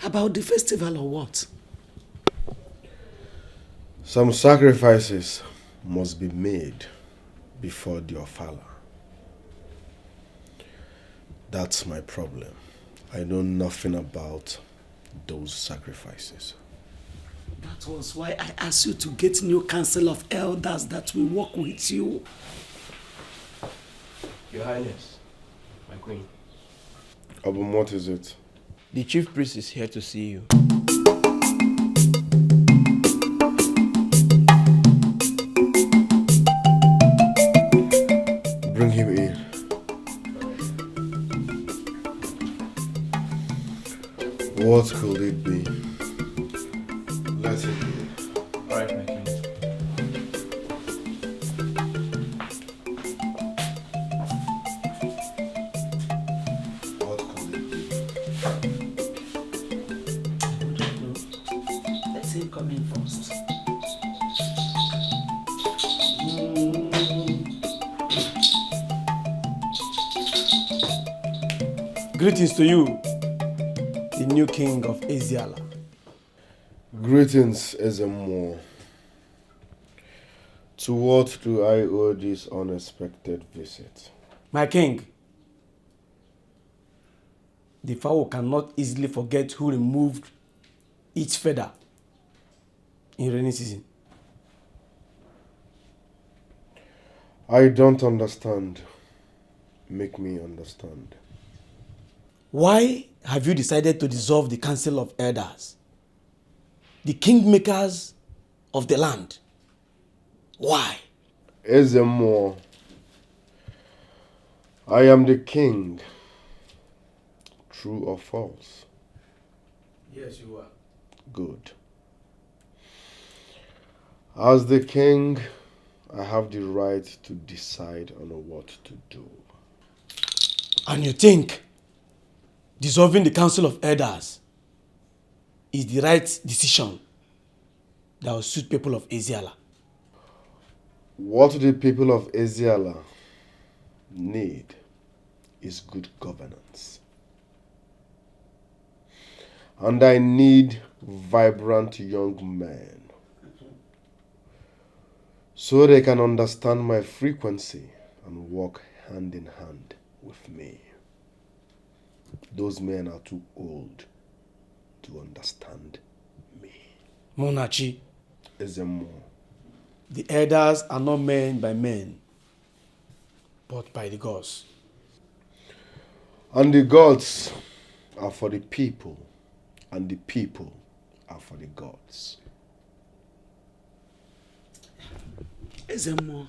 About the festival or what? Some sacrifices must be made before the Ofala. That's my problem. I know nothing about those sacrifices. That was why I asked you to get new council of elders that will work with you. Your Highness, my queen. Abum, what is it? The chief priest is here to see you. Bring him in. What could it be? Let him in. Alright, my king. What could it be? Let's him come in first. Greetings to you, the new king of Ezeala. Greetings, Ezemo. To what do I owe this unexpected visit? My king, the fowl cannot easily forget who removed its feather in rainy season. I don't understand. Make me understand. Why have you decided to dissolve the council of elders, the kingmakers of the land? Why? Ezemo, I am the king. True or false? Yes, you are. Good. As the king, I have the right to decide on what to do. And you think dissolving the council of elders is the right decision that will suit people of Ezeala? What the people of Ezeala need is good governance. And I need vibrant young men so they can understand my frequency and work hand in hand with me. Those men are too old to understand me. Munachi, Ezemo. the elders are not men by men, but by the gods. And the gods are for the people, and the people are for the gods. Ezemo,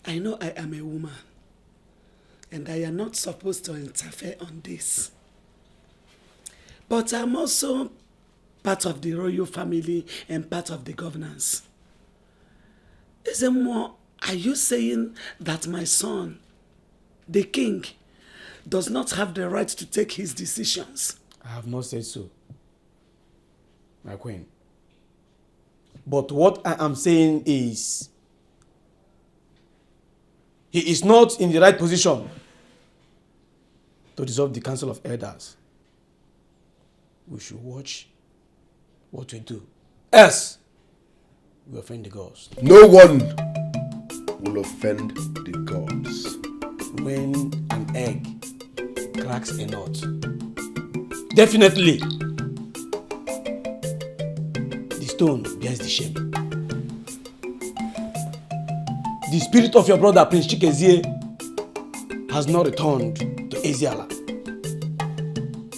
I know I am a woman, and I am not supposed to interfere on this. But I'm also part of the royal family and part of the governance. Ezemo, are you saying that my son, the king, does not have the right to take his decisions? I have not said so, my queen. But what I am saying is, he is not in the right position to dissolve the council of elders. We should watch what we do. Else, we offend the gods. No one will offend the gods. When an egg cracks a nut, definitely the stone bears the shame. The spirit of your brother Prince Chikezie has not returned to Eziala.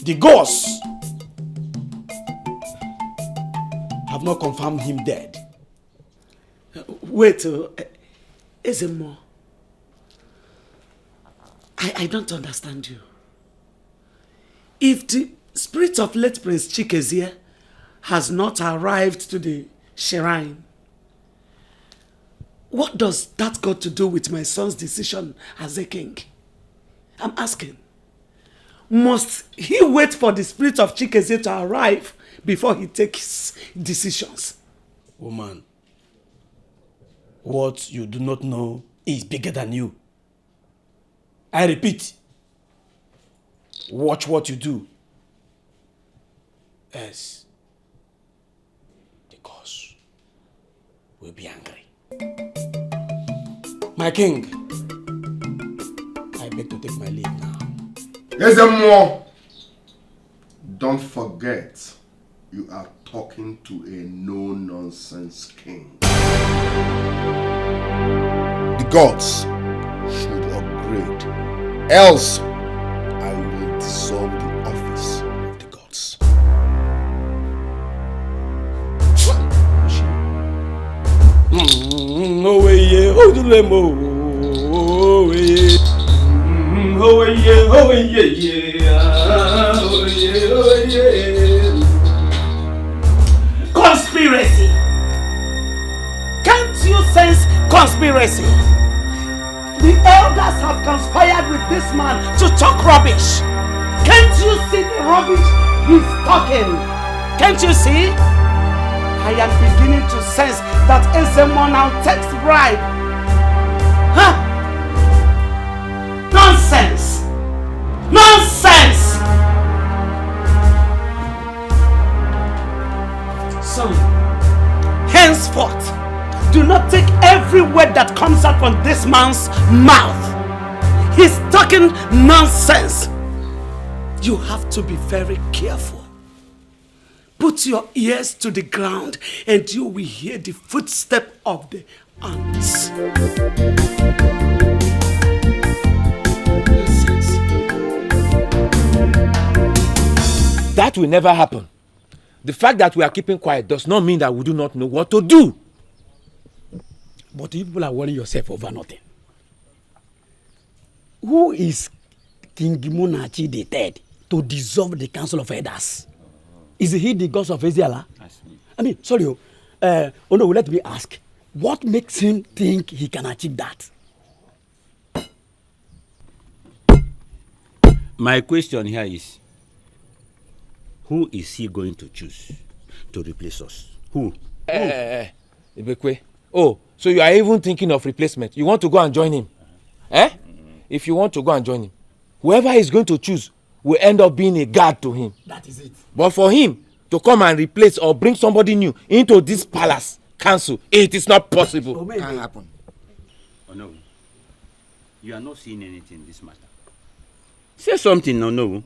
The gods have not confirmed him dead. Wait, Ezemo. I don't understand you. If the spirit of late Prince Chikezie has not arrived to the shrine, what does that got to do with my son's decision as a king? I'm asking. Must he wait for the spirit of Chikezie to arrive before he takes decisions? Woman, what you do not know is bigger than you. I repeat, watch what you do. Else, the gods will be angry. My king, I beg to take my leave now. Ezemo, don't forget, you are talking to a no-nonsense king. The gods should upgrade, else I will dissolve the office of the gods. Oh yeah, oh the lemo, oh yeah, oh yeah, oh yeah, oh yeah. Conspiracy! Can't you sense conspiracy? The elders have conspired with this man to talk rubbish. Can't you see the rubbish he's talking? Can't you see? I am beginning to sense that Ezemo now takes bribe. Huh? Nonsense! Nonsense! So, henceforth, do not take every word that comes out from this man's mouth. He's talking nonsense. You have to be very careful. Put your ears to the ground and you will hear the footstep of the ants. That will never happen. The fact that we are keeping quiet does not mean that we do not know what to do. But you people are worrying yourself over nothing. Who is King Munachi III to dissolve the Council of Elders? Is he the god of Eziala? I mean, sorry, oh no, let me ask. What makes him think he can achieve that? My question here is, who is he going to choose to replace us? Who? Ibekwe. Oh, so you are even thinking of replacement. You want to go and join him? If you want to go and join him, whoever he's going to choose will end up being a guard to him. That is it. But for him to come and replace or bring somebody new into this palace council, it is not possible. It can't happen. Oh no. You are not seeing anything in this matter. Say something, no.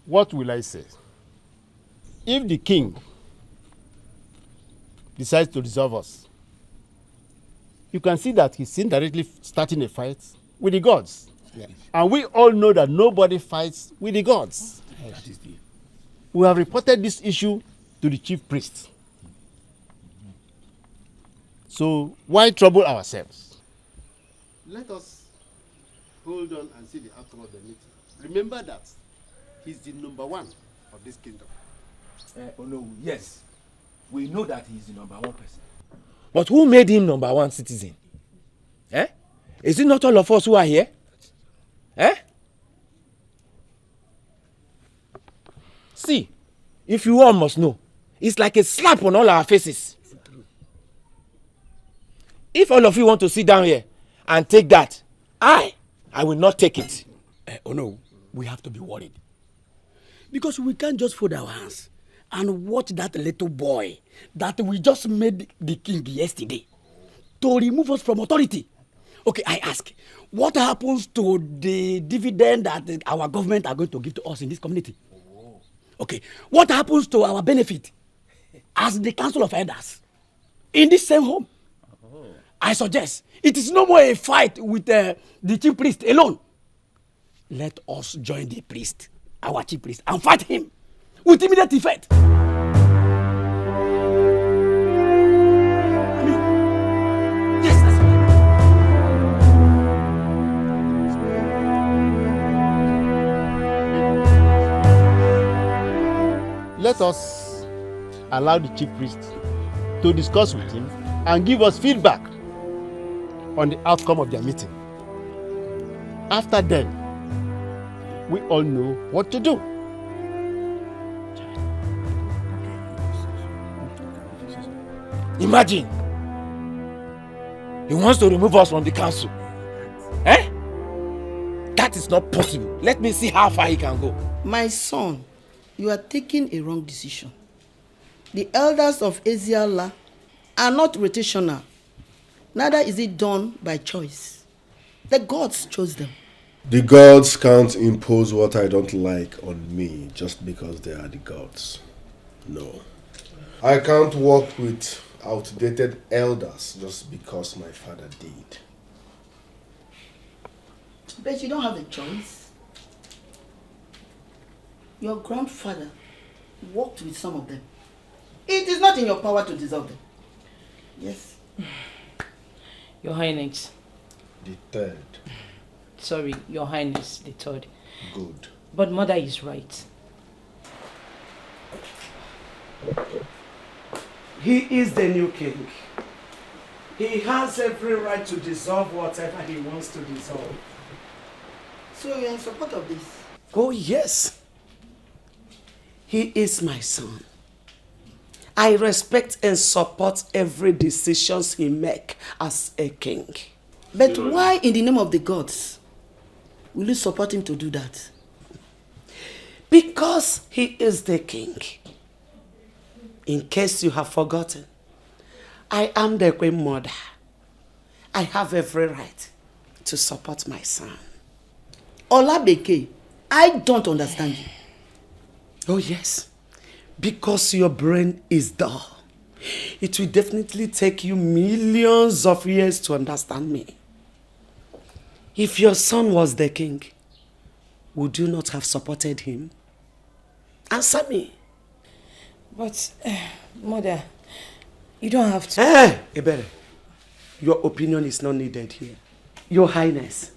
What will I say? If the king decides to dissolve us, you can see that he's indirectly starting a fight with the gods. Yeah. And we all know that nobody fights with the gods. We have reported this issue to the chief priest. So why trouble ourselves? Let us hold on and see the outcome of the meeting. Remember that he's the number one of this kingdom. Oh no, yes. We know that he's the number one person. But who made him number one citizen? Is it not all of us who are here? See, if you all must know, it's like a slap on all our faces. If all of you want to sit down here and take that, I will not take it. Oh no, we have to be worried. Because we can't just fold our hands and watch that little boy that we just made the king yesterday to remove us from authority. Okay, I ask, what happens to the dividend that our government are going to give to us in this community? Okay, what happens to our benefit as the council of elders in this same home? I suggest it is no more a fight with the chief priest alone. Let us join the priest, our chief priest, and fight him with immediate effect. Let us allow the chief priest to discuss with him and give us feedback on the outcome of their meeting. After then, we all know what to do. Imagine, he wants to remove us from the council. Eh? That is not possible. Let me see how far he can go. My son, you are taking a wrong decision. The elders of Eziala are not rotational. Neither is it done by choice. The gods chose them. The gods can't impose what I don't like on me just because they are the gods. No. I can't work with outdated elders just because my father did. But you don't have a choice. Your grandfather worked with some of them. It is not in your power to dissolve them. Yes. Your Highness. The third. Sorry, Your Highness, the third. Good. But Mother is right. He is the new king. He has every right to dissolve whatever he wants to dissolve. So you're in support of this? Oh, yes. He is my son. I respect and support every decision he makes as a king. But why in the name of the gods will you support him to do that? Because he is the king. In case you have forgotten, I am the queen mother. I have every right to support my son. Olabeke, I don't understand you. Oh yes, because your brain is dull. It will definitely take you millions of years to understand me. If your son was the king, would you not have supported him? Answer me. But, Mother, you don't have to... Ebere, your opinion is not needed here. Your Highness,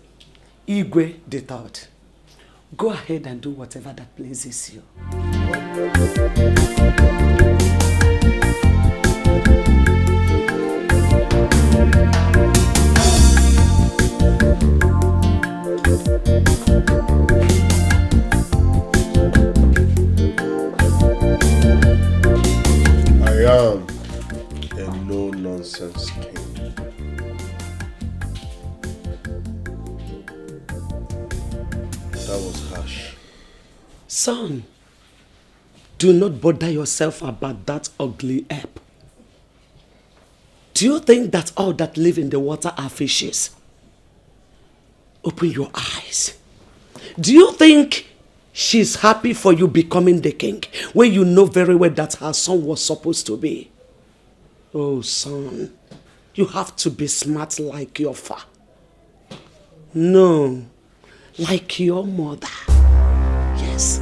Igwe the Third, go ahead and do whatever that pleases you. I am a no-nonsense king. That was harsh. Son, do not bother yourself about that ugly ape. Do you think that all that live in the water are fishes? Open your eyes. Do you think she's happy for you becoming the king when you know very well that her son was supposed to be? Oh, son, you have to be smart like your father. No, like your mother. Yes.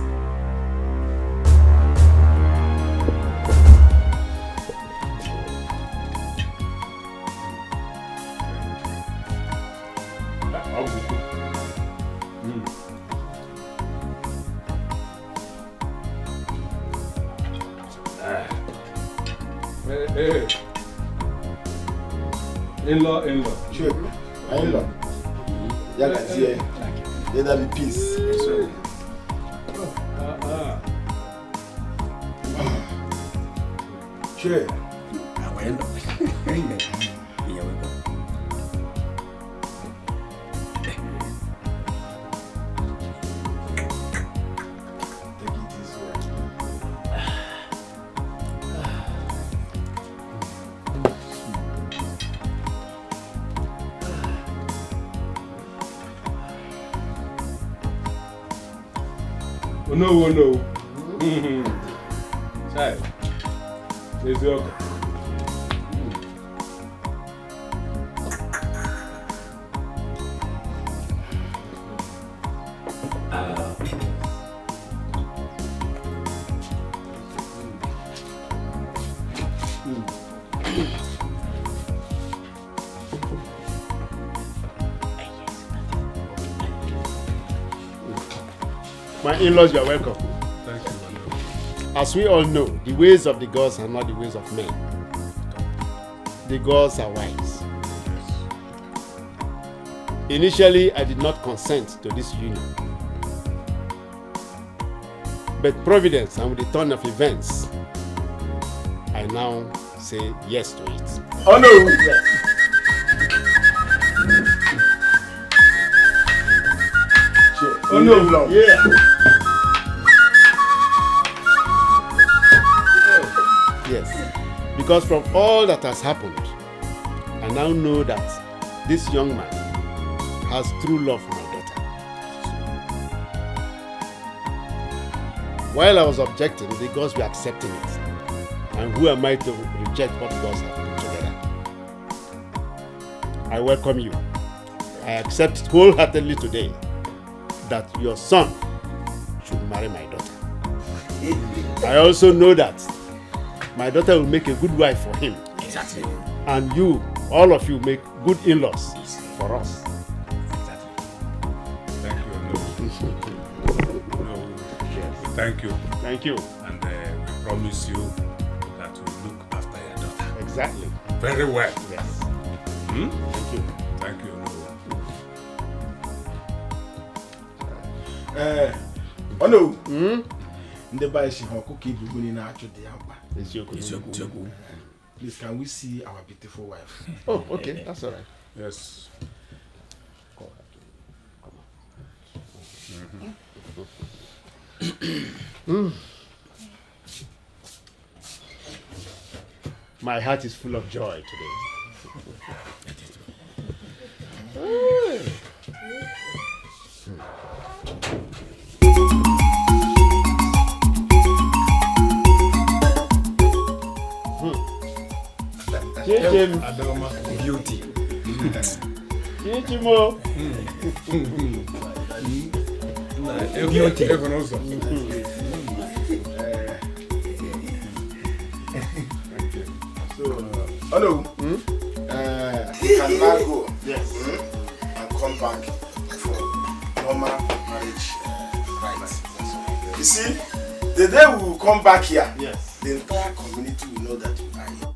Hey. In-law. Sure. In-law. Yeah, that'll be peace. Sure. no, no. Child. There's your My in-laws, you are welcome. Thank you, my lord. As we all know, the ways of the gods are not the ways of men. The gods are wise. Initially, I did not consent to this union. But providence and with the turn of events, I now say yes to it. Oh no! Oh no! Yeah! Yes, because from all that has happened, I now know that this young man has true love for my daughter. While I was objecting, the gods were accepting it. And who am I to reject what gods have put together? I welcome you. I accept wholeheartedly today that your son should marry my daughter. I also know that my daughter will make a good wife for him. Exactly. And you, all of you, make good in-laws for us. Exactly. Thank you, no. Thank you. Thank you. And we promise you that we'll look after your daughter. Exactly. Very well. Yes. Hmm? Thank you. Thank you, no. Oh no! The boy she has cookie buguni na acho de ampa. Please, can we see our beautiful wife? Oh, okay, that's all right. Yes. My heart is full of joy today. Adoma. Beauty. Chichimo. Beauty. So, oh no. You can now go. Yes. And come back for normal marriage rites. You see, the day we will come back here, yes, the entire community will know that you are here.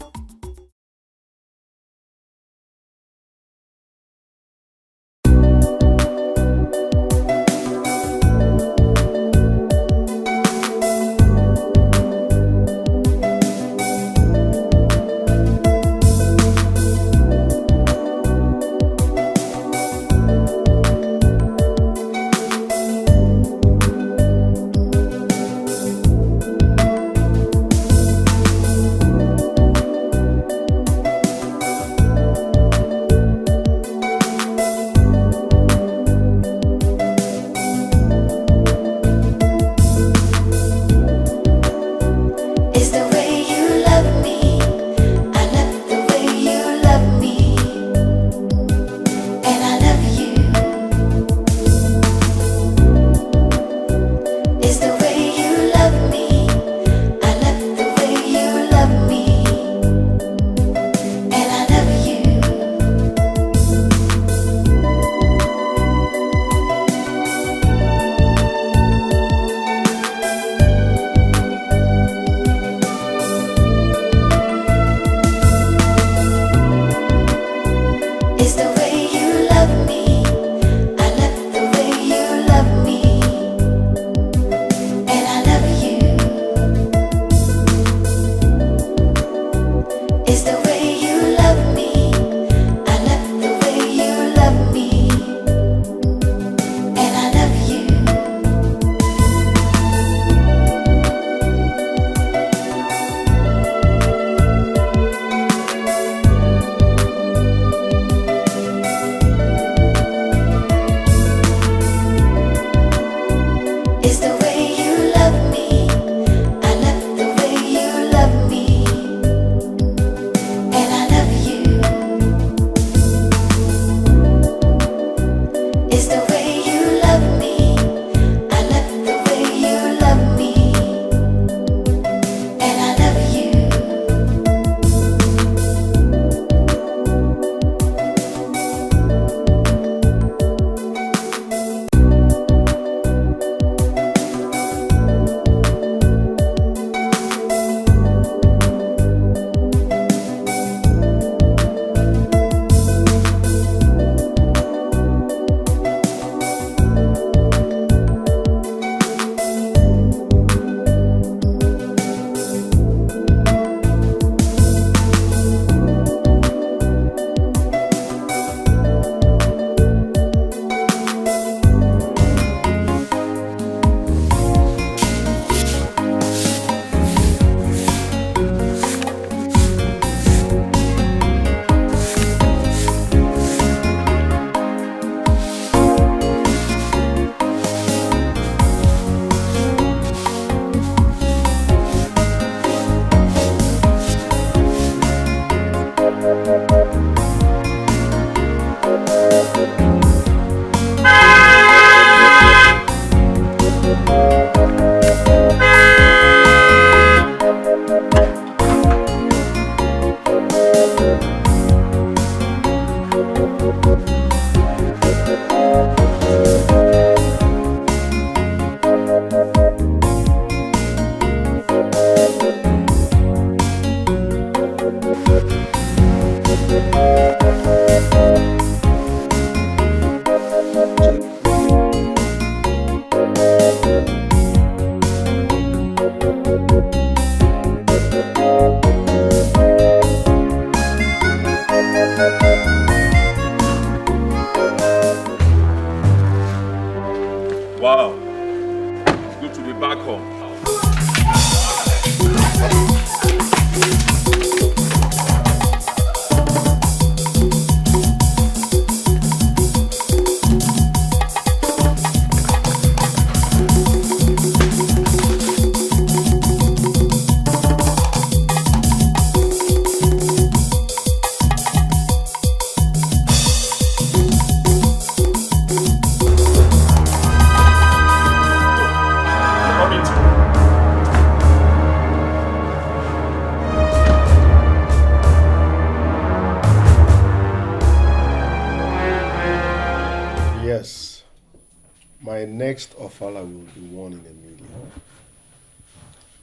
My next ofala will be 1 in a million.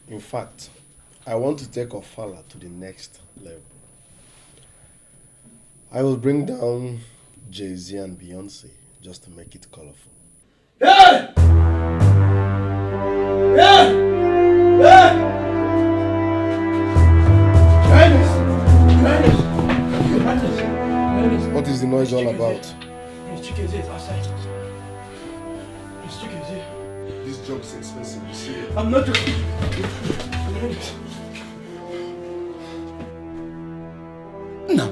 In fact, I want to take ofala to the next level. I will bring down Jay-Z and Beyonce just to make it colorful. Hey! Hey! Hey! What is the noise all about? It's Chikezie outside. It's Chikezie. This job is expensive, you see. I'm not joking. Now,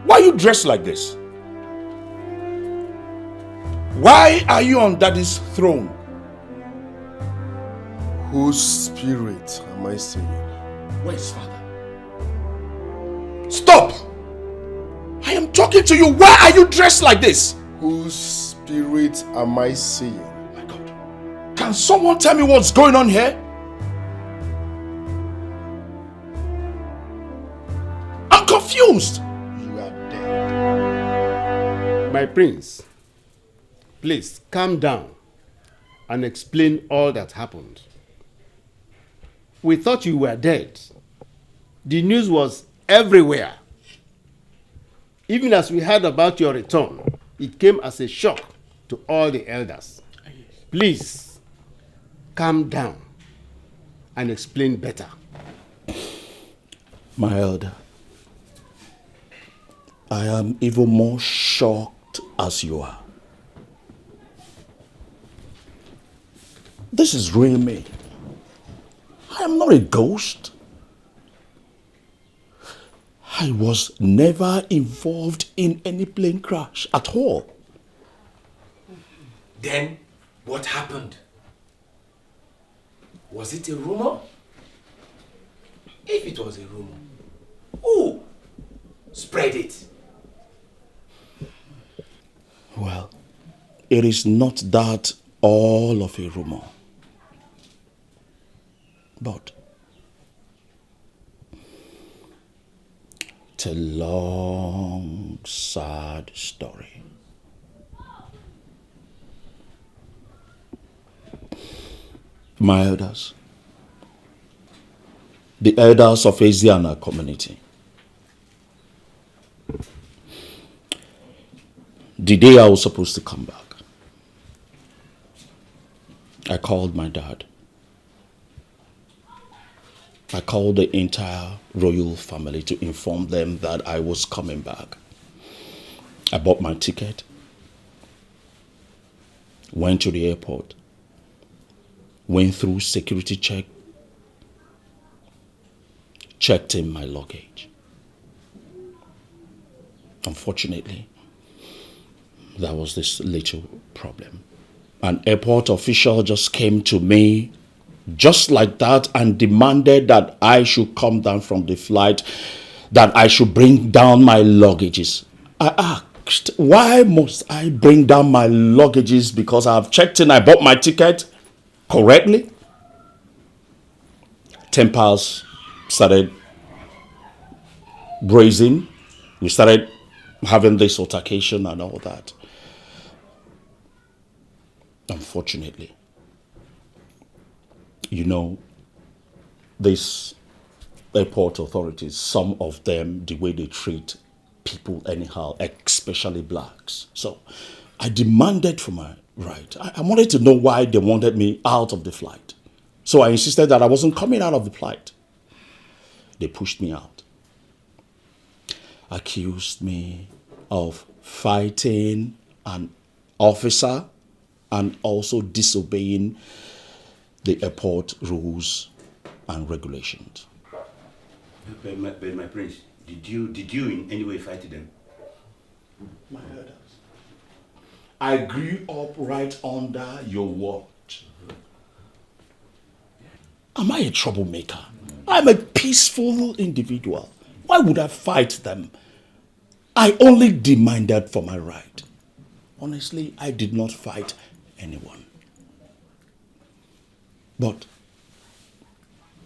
why are you dressed like this? Why are you on Daddy's throne? Whose spirit am I seeing? Where's Father? Stop! I am talking to you. Why are you dressed like this? Whose spirit am I seeing? My God. Can someone tell me what's going on here? I'm confused. You are dead. My prince, please calm down and explain all that happened. We thought you were dead. The news was everywhere. Even as we heard about your return, it came as a shock to all the elders. Please, calm down and explain better. My elder, I am even more shocked as you are. This is real me. I am not a ghost. I was never involved in any plane crash at all. Then, what happened? Was it a rumor? If it was a rumor, who spread it? Well, it is not that all of a rumor. But it's a long, sad story. My elders, the elders of Asiana community, the day I was supposed to come back, I called my dad. I called the entire royal family to inform them that I was coming back. I bought my ticket, went to the airport, went through security check, checked in my luggage. Unfortunately, there was this little problem. An airport official just came to me just like that and demanded that I should come down from the flight, that I should bring down my luggages. I asked, why must I bring down my luggages? Because I've checked in, I bought my ticket correctly. Tempers started braising. We started having this altercation and all that. Unfortunately, you know, these airport authorities, some of them, the way they treat people anyhow, especially blacks. So I demanded for my right. I wanted to know why they wanted me out of the flight. So I insisted that I wasn't coming out of the flight. They pushed me out, accused me of fighting an officer and also disobeying the airport rules and regulations. But my prince, did you in any way fight them? My elders, I grew up right under your watch. Am I a troublemaker? I'm a peaceful individual. Why would I fight them? I only demanded for my right. Honestly, I did not fight anyone. But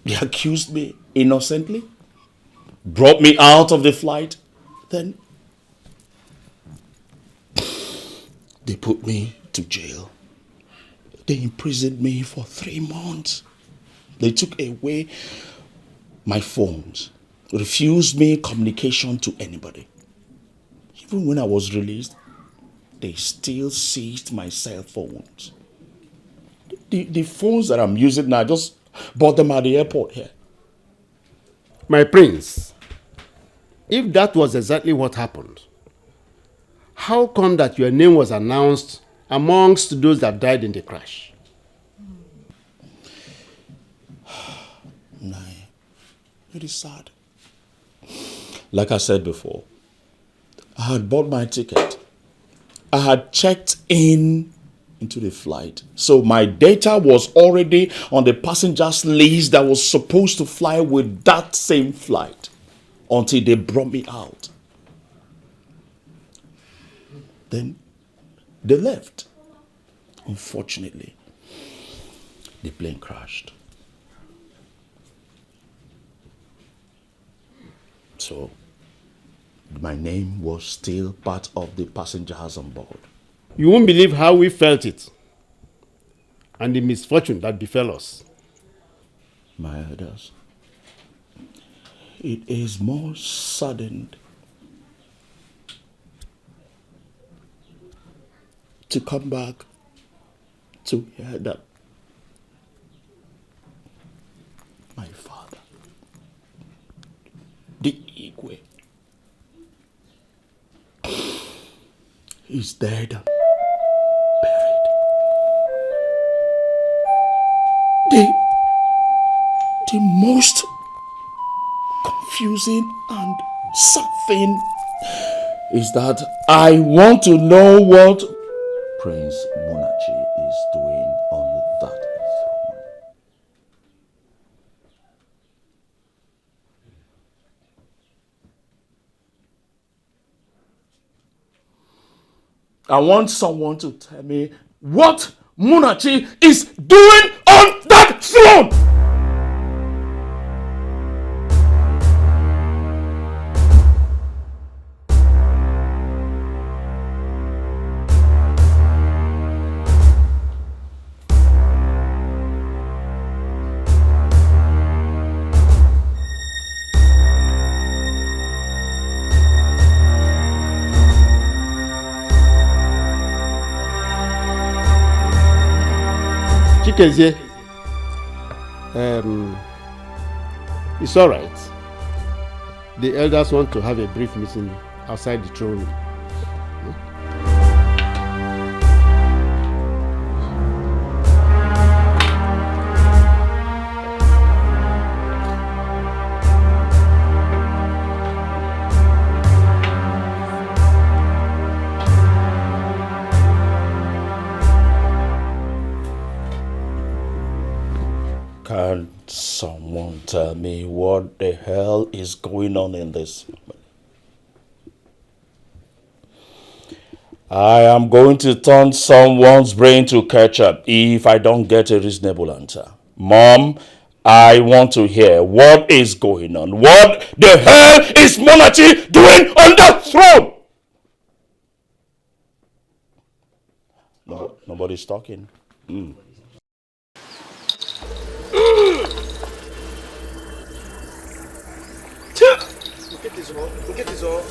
they accused me innocently, brought me out of the flight, then They put me to jail. They imprisoned me for 3 months. They took away my phones, refused me communication to anybody. Even when I was released, they still seized my cell phones. The phones that I'm using now, I just bought them at the airport here. My prince, if that was exactly what happened, how come that your name was announced amongst those that died in the crash? Nah, it is sad. Like I said before, I had bought my ticket. I had checked into the flight. So my data was already on the passengers list that was supposed to fly with that same flight until they brought me out. Then they left. Unfortunately, the plane crashed. So my name was still part of the passengers on board. You won't believe how we felt it and the misfortune that befell us. My elders, it is more saddened to come back to hear that my father, the Igwe, is dead and buried. The most confusing and sad thing is that I want to know what Prince Munachi is doing on that throne. I want someone to tell me what Munachi is doing on that throne! Chikezie, it's all right. The elders want to have a brief meeting outside the throne room. Can someone tell me what the hell is going on in this family? I am going to turn someone's brain to ketchup if I don't get a reasonable answer. Mom, I want to hear what is going on. What the hell is Munachi doing on that throne? No, nobody's talking. Look at this all.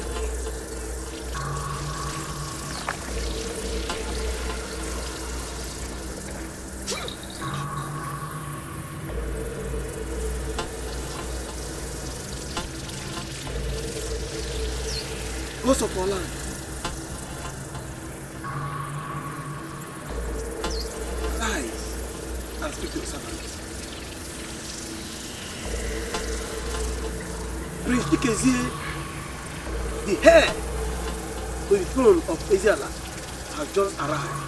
Most of our land. Rise and speak to your servants. Prince Chikezie, the heir to the throne of Eziala, has just arrived.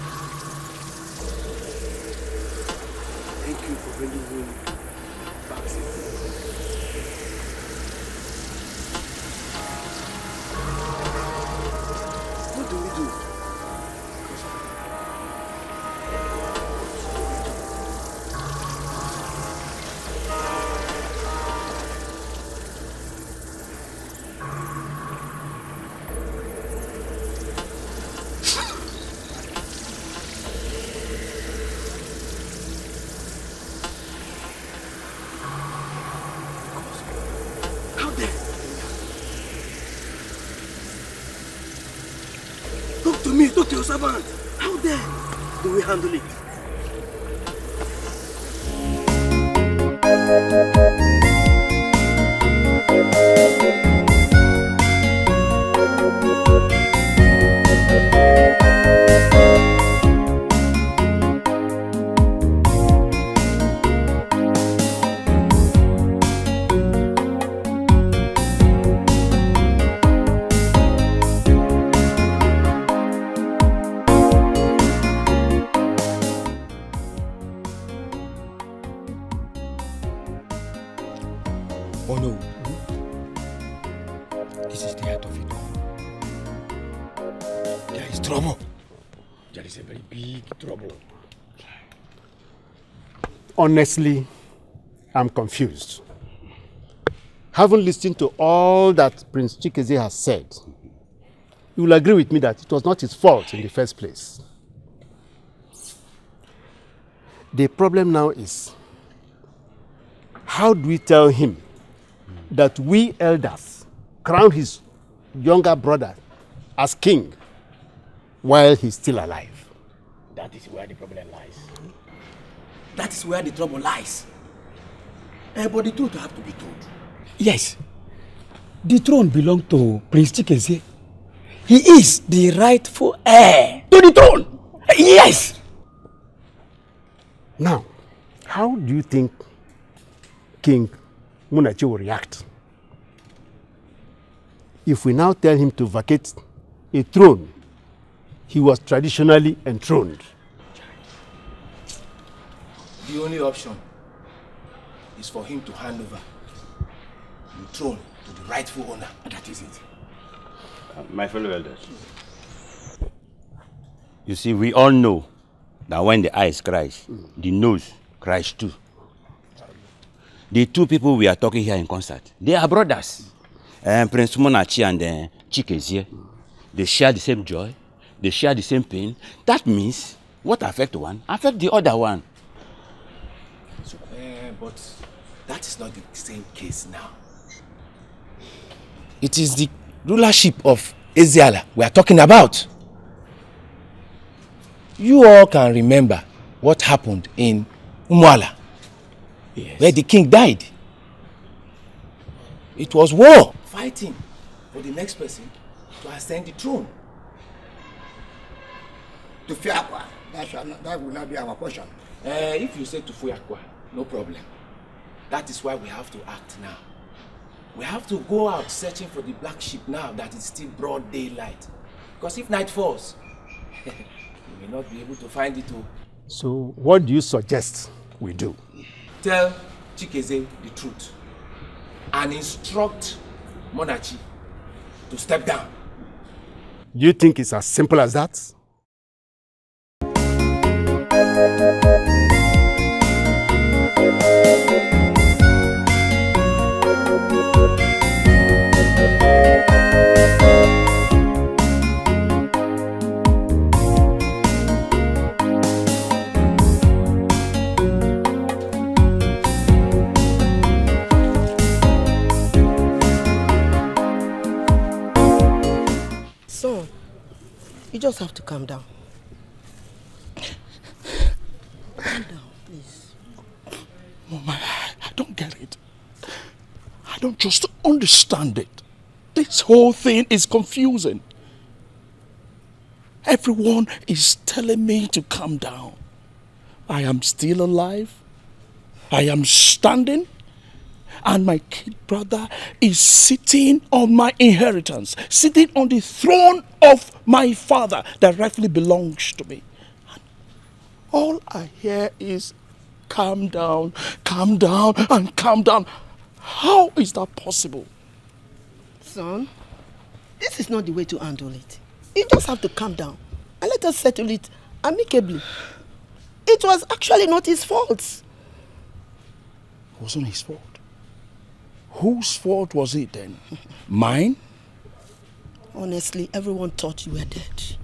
Thank you for bringing him back safely. What do we do? there? Talk to me, talk to your servant. How there do we handle it? Oh no. This is the heart of it all. There is trouble. There is a very big trouble. Honestly, I'm confused. Having listened to all that Prince Chikeze has said, you will agree with me that it was not his fault in the first place. The problem now is, how do we tell him that we elders crown his younger brother as king while he's still alive? That is where the problem lies. That is where the trouble lies. But the truth have to be told. Yes. The throne belongs to Prince Chikeze. He is the rightful heir to the throne. Yes. Now, how do you think King Munachi will react if we now tell him to vacate a throne he was traditionally enthroned? The only option is for him to hand over the throne to the rightful owner. That is it. My fellow elders, you see, we all know that when the eyes cries, the nose cries too. The two people we are talking here in concert, they are brothers. Prince Munachi and Chikeze. They share the same joy, they share the same pain. That means what affects one affects the other one. But that is not the same case now. It is the rulership of Ezeala we are talking about. You all can remember what happened in Umuala, where the king died. It was war. Fighting for the next person to ascend the throne. To Fiakwa, that will not be our portion. If you say to Fiakwa, no problem. That is why we have to act now. We have to go out searching for the black sheep now that it's still broad daylight. Because if night falls, we may not be able to find it all. So what do you suggest we do? Tell Chikeze the truth and instruct Munachi to step down. Do you think it's as simple as that? So, you just have to calm down. Calm down, please. Mama, I don't get it. I don't just understand it. This whole thing is confusing. Everyone is telling me to calm down. I am still alive. I am standing. And my kid brother is sitting on my inheritance, sitting on the throne of my father that rightfully belongs to me. And all I hear is calm down, and calm down. How is that possible? Son, this is not the way to handle it. You just have to calm down and let us settle it amicably. It was actually not his fault. It wasn't his fault. Whose fault was it then? Mine? Honestly, everyone thought you were dead.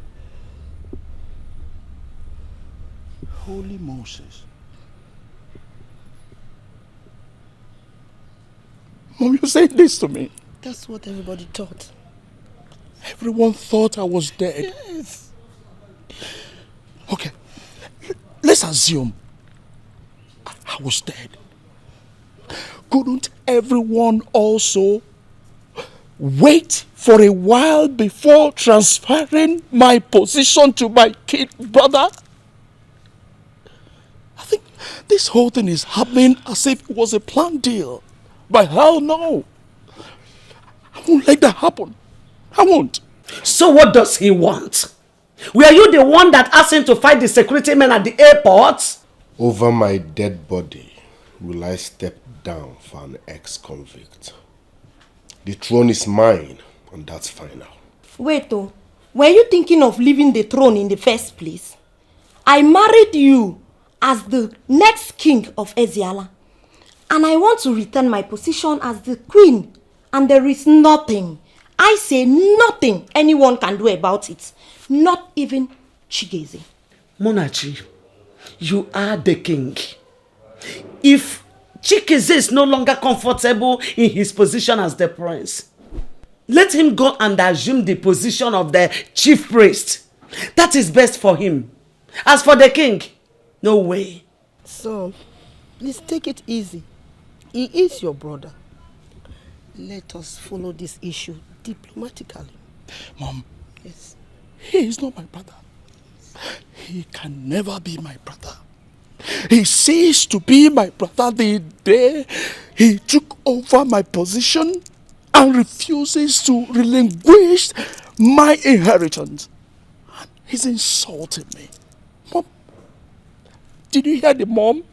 Holy Moses. Mom, you're saying this to me? That's what everybody thought. Everyone thought I was dead. Yes. Okay, let's assume I was dead. Couldn't everyone also wait for a while before transferring my position to my kid brother? I think this whole thing is happening as if it was a planned deal. But hell no. I won't let that happen. I won't. So what does he want? Were you the one that asked him to fight the security men at the airport? Over my dead body will I step down for an ex-convict. The throne is mine, and that's final. Wait, oh, were you thinking of leaving the throne in the first place? I married you as the next king of Eziala, and I want to return my position as the queen, and there is nothing, I say nothing anyone can do about it, not even Chigeze. Munachi, you are the king. If Chikeze is no longer comfortable in his position as the prince, let him go and assume the position of the chief priest. That is best for him. As for the king, no way. Son, please take it easy. He is your brother. Let us follow this issue diplomatically. Mom, yes. He is not my brother. He can never be my brother. He ceased to be my brother the day he took over my position and refuses to relinquish my inheritance. He's insulting me. Mom, did you hear the mom?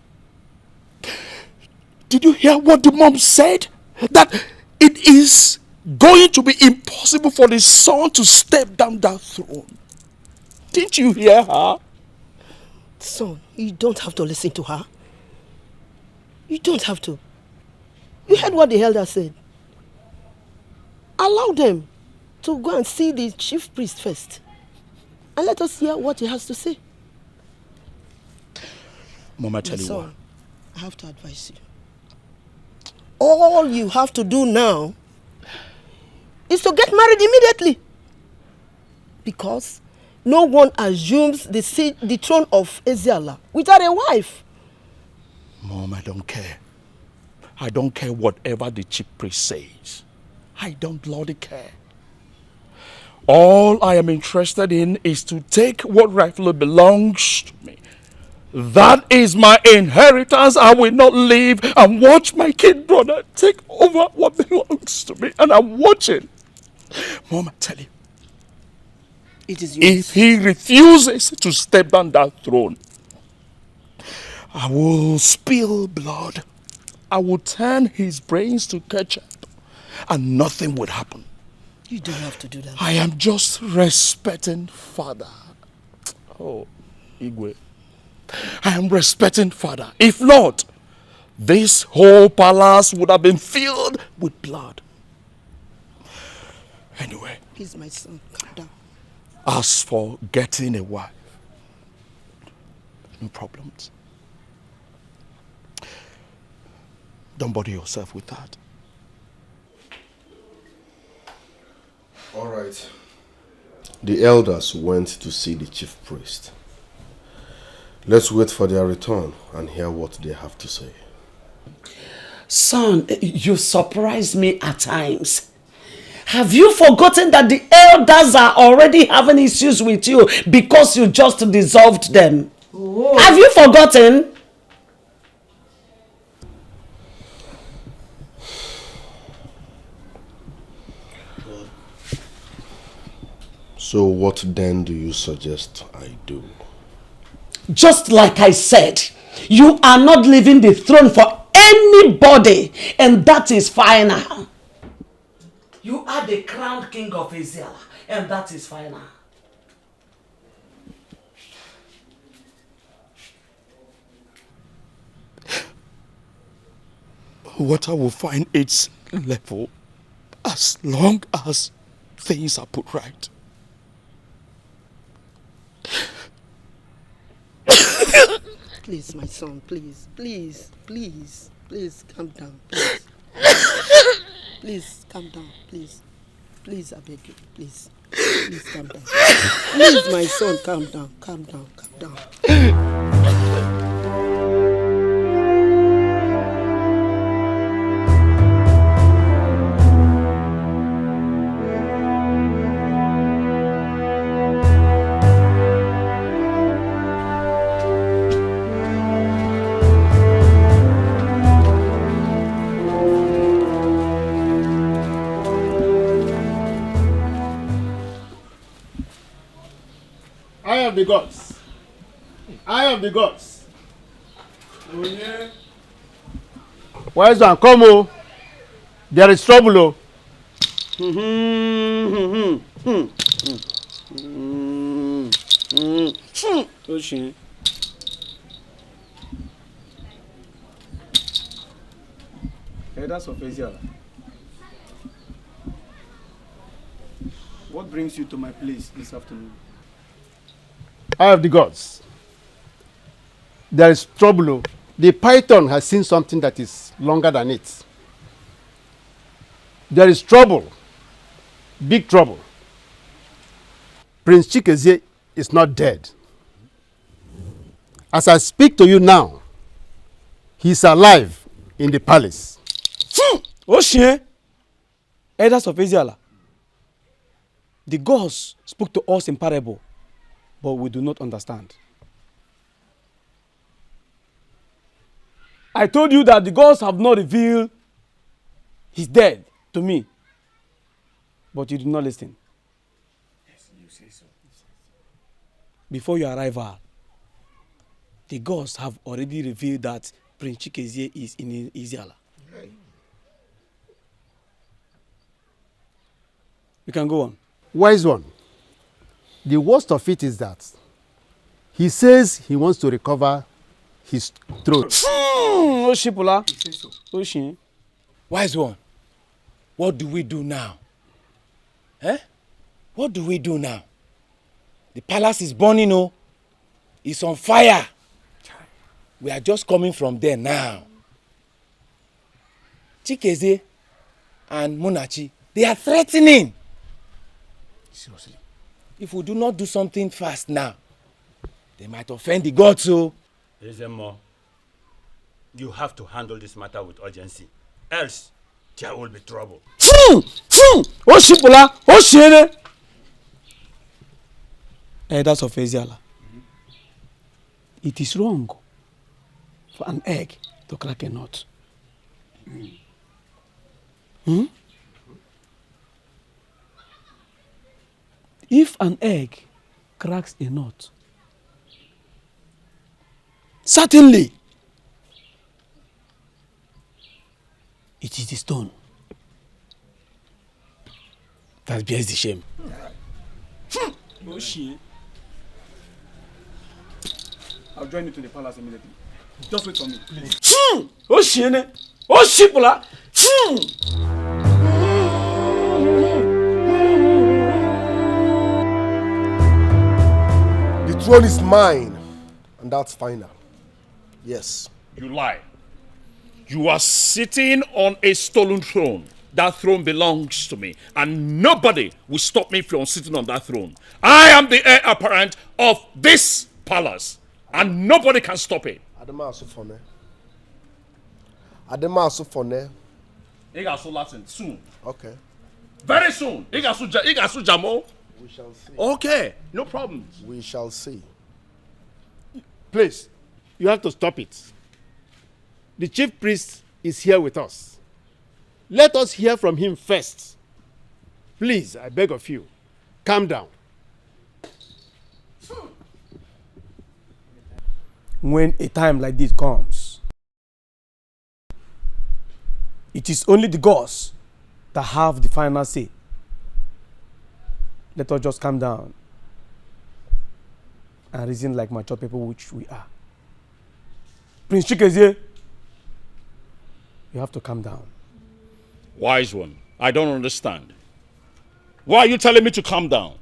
Did you hear what the mom said? That it is going to be impossible for the son to step down that throne. Didn't you hear her? Son, you don't have to listen to her. You don't have to. You heard what the elder said. Allow them to go and see the chief priest first. And let us hear what he has to say. Mom, I tell you what. I have to advise you. All you have to do now is to get married immediately. Because no one assumes the throne of Eziala without a wife. Mom, I don't care. I don't care whatever the chief priest says. I don't bloody care. All I am interested in is to take what rightfully belongs to me. That is my inheritance. I will not leave and watch my kid brother take over what belongs to me. And I'm watching. Mom, I tell you. It is yours. If he refuses to step down that throne, I will spill blood. I will turn his brains to ketchup. And nothing would happen. You don't have to do that. I am just respecting father. Oh, Igwe. I am respecting father. If not, this whole palace would have been filled with blood. Anyway. Please, my son, calm down. As for getting a wife, no problems. Don't bother yourself with that. All right. The elders went to see the chief priest. Let's wait for their return and hear what they have to say. Son, you surprise me at times. Have you forgotten that the elders are already having issues with you because you just dissolved them? Oh. Have you forgotten? So what then do you suggest I do? Just like I said, you are not leaving the throne for anybody, and that is final. You are the crowned king of Israel, and that is final. Water will find its level as long as things are put right. Please, my son, please, please, please, please, calm down, please. Please, calm down. Please. Please, I beg you. Please. Please, calm down. Please, my son, calm down. Calm down. Calm down. I have the gods. I have the gods. Wise one, come oh. There is trouble oh. Elders of Asia, what brings you to my place this afternoon? I have the gods. There is trouble oh. The python has seen something that is longer than it. There is trouble. Big trouble. Prince Chikezie is not dead. As I speak to you now, he is alive in the palace. Oshie, elders of Israel, the gods spoke to us in parable, but we do not understand. I told you that the gods have not revealed his death to me, but you did not listen. Yes, you say so. Before your arrival, the gods have already revealed that Prince Chikezie is in Israel. Right. You can go on. Wise one, the worst of it is that he says he wants to recover his throat. Oshipula. You say so. Oshin. Wise one, what do we do now? Eh? What do we do now? The palace is burning, oh. It's on fire. We are just coming from there now. Chikezie and Munachi, they are threatening. Seriously. If we do not do something fast now, they might offend the gods, oh. Ezemo, you have to handle this matter with urgency. Else, there will be trouble. Oshipula. Oshin. Elders of Israel, it is wrong for an egg to crack a nut. If an egg cracks a nut, certainly it is the stone that bears the shame. I'll join you to the palace immediately. Just wait for me, please. Oshine! Oshipula! The throne is mine, and that's final. Yes. You lie. You are sitting on a stolen throne. That throne belongs to me, and nobody will stop me from sitting on that throne. I am the heir apparent of this palace, and nobody can stop it. Ademasu Fone. Igasu Latin soon. Okay. Very soon. Igasu Jamo. We shall see. Okay, no problem. We shall see. Please, you have to stop it. The chief priest is here with us. Let us hear from him first. Please, I beg of you, calm down. When a time like this comes, it is only the gods that have the final say. Let us just calm down and reason like mature people, which we are. Prince Chikezie, you have to calm down. Wise one, I don't understand. Why are you telling me to calm down?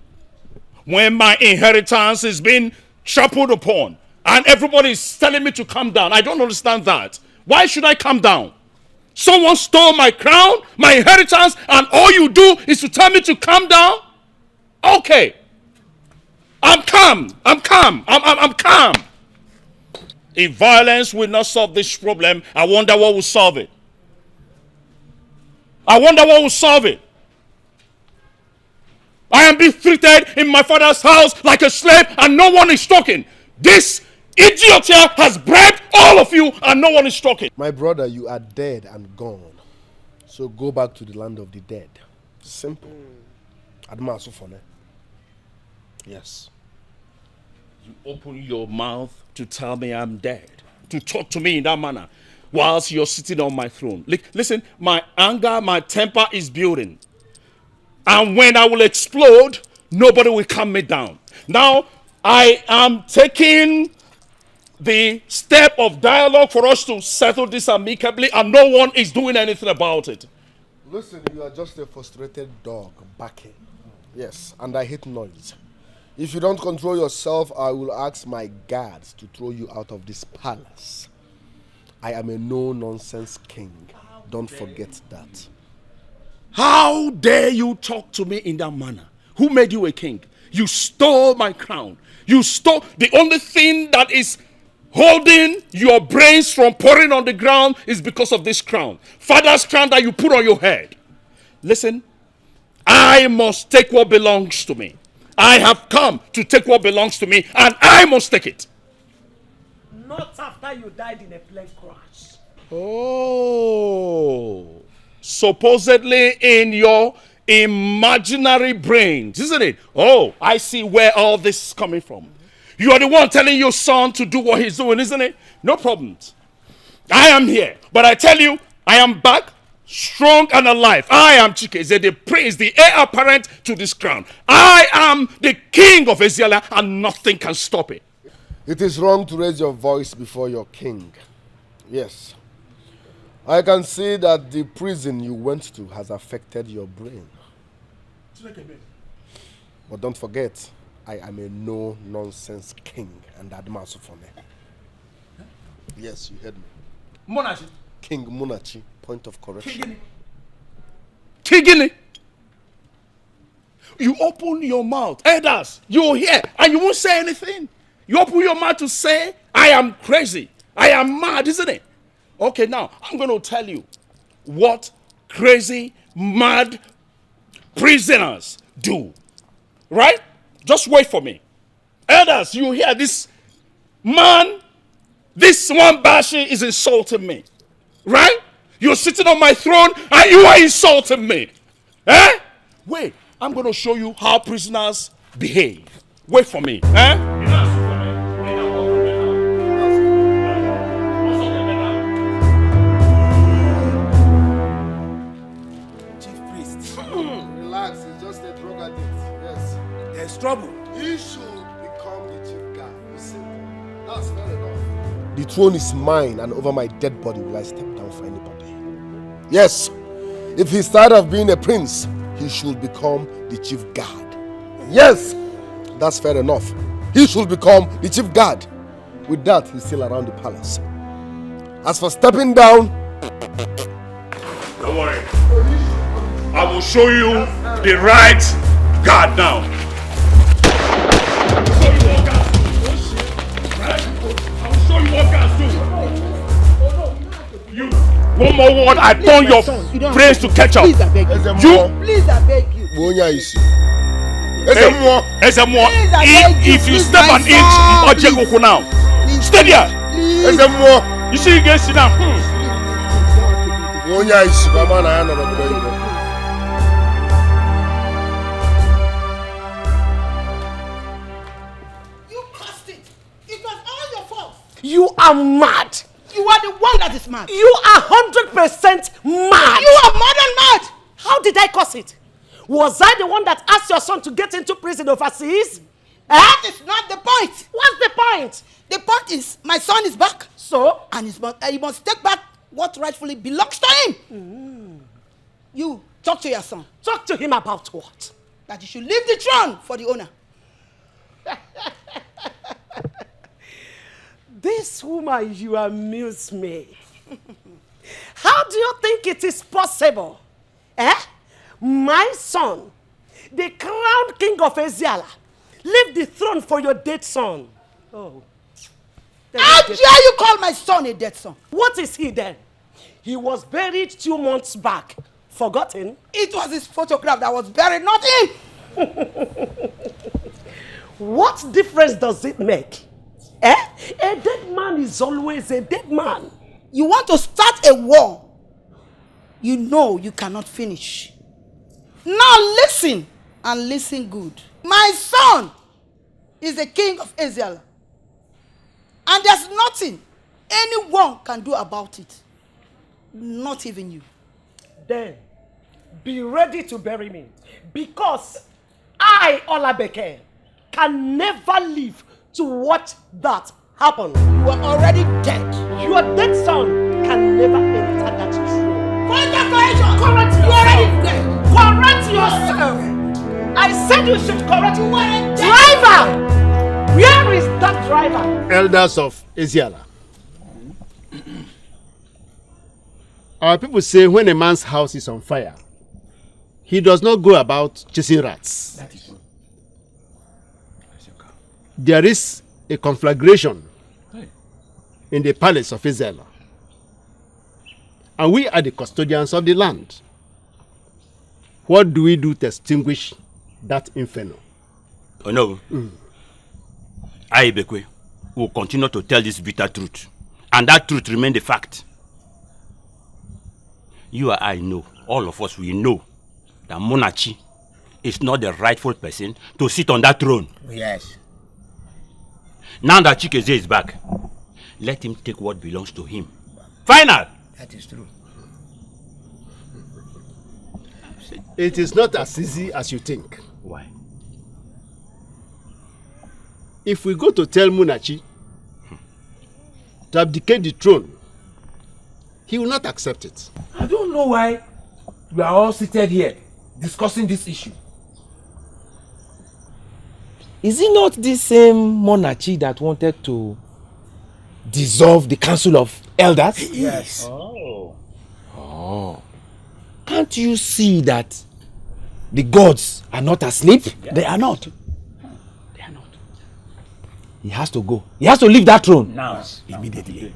When my inheritance is being trampled upon and everybody is telling me to calm down, I don't understand that. Why should I calm down? Someone stole my crown, my inheritance, and all you do is to tell me to calm down? Okay. I'm calm. I'm calm. If violence will not solve this problem, I wonder what will solve it. I am being treated in my father's house like a slave and no one is talking. This idiot here has bribed all of you and no one is talking. My brother, you are dead and gone. So go back to the land of the dead. Simple. Admasufone. Yes. You open your mouth to tell me I'm dead, to talk to me in that manner, whilst you're sitting on my throne. Listen, my anger, my temper is building. And when I will explode, nobody will calm me down. Now, I am taking the step of dialogue for us to settle this amicably, and no one is doing anything about it. Listen, you are just a frustrated dog barking. Yes, and I hate noise. If you don't control yourself, I will ask my guards to throw you out of this palace. I am a no-nonsense king. Don't forget that. How dare you talk to me in that manner? Who made you a king? You stole my crown. You stole the only thing that is holding your brains from pouring on the ground is because of this crown. Father's crown that you put on your head. Listen, I must take what belongs to me. I have come to take what belongs to me, and I must take it. Not after you died in a plane crash. Oh, supposedly in your imaginary brains, isn't it? Oh, I see where all this is coming from. You are the one telling your son to do what he's doing, isn't it? No problems. I am here, but I tell you, I am back, strong and alive. I am Chikeze, the prince, the heir apparent to this crown. I am the king of Eziala, and nothing can stop it. It is wrong to raise your voice before your king. Yes. I can see that the prison you went to has affected your brain. But don't forget, I am a no-nonsense king, and Admasufone. Yes, you heard me. Munachi. King Munachi, point of correction. Kigini. You open your mouth, elders, you're here, and you won't say anything. You open your mouth to say, I am crazy, I am mad, isn't it? Okay, now, I'm going to tell you what crazy, mad prisoners do. Right? Just wait for me. Elders, you hear this man, this one Bashi is insulting me. Right? You're sitting on my throne and you are insulting me. Eh? Wait, I'm going to show you how prisoners behave. Wait for me. Eh? Relax, it's just a drug addict. Yes. There's trouble. He should become the chief guy. It's simple. That's fair enough. The throne is mine, and over my dead body will I step down for anybody. Yes. If he's tired of being a prince, he should become the chief guard. Yes. That's fair enough. He should become the chief guard. With that, he's still around the palace. As for stepping down, don't worry. I will show you the right guard now. I will show you what guards do. You, one more word, I turn your brains to catch up. Please, I beg you. Please, I beg you. If you step an inch, now. Stay there. You see, you get sit down. You caused it. It was all your fault. You are mad. You are the one that is mad. You are 100% mad. You are more than mad. How did I cause it? Was I the one that asked your son to get into prison overseas? That is not the point. What's the point? The point is, my son is back. So? And he must take back what rightfully belongs to him. You, talk to your son. Talk to him about what? That he should leave the throne for the owner. This woman, you amuse me. How do you think it is possible? My son, the crowned king of Eziala, leave the throne for your dead son. Oh. How dare you call my son a dead son? What is he then? He was buried 2 months back. Forgotten? It was his photograph that was buried, not him. What difference does it make? A dead man is always a dead man. You want to start a war you know you cannot finish. Now listen, and listen good. My son is the king of Eziala, and there's nothing anyone can do about it. Not even you. Then, be ready to bury me, because I, Olabeke, can never live to watch that happen. You are already dead. Your dead son can never enter that throne. Correct yourself. You are already dead. Correct yourself. I said you should correct yourself. Driver! Where is that driver? Elders of Eziala. Our people say when a man's house is on fire, he does not go about chasing rats. That is true. There is a conflagration in the palace of Eziala, and we are the custodians of the land. What do we do to extinguish that inferno? Oh no. I, Bekwe, will continue to tell this bitter truth, and that truth remain the fact. You and I know, all of us, we know that Munachi is not the rightful person to sit on that throne. Yes. Now that Chikeze is back, let him take what belongs to him. Final! That is true. It is not as easy as you think. Why? If we go to tell Munachi to abdicate the throne, he will not accept it. I don't know why we are all seated here discussing this issue. Is it not the same Munachi that wanted to dissolve the Council of Elders? Yes. Oh. Can't you see that the gods are not asleep? Yeah. They are not. They are not. He has to go. He has to leave that throne. Now. Immediately.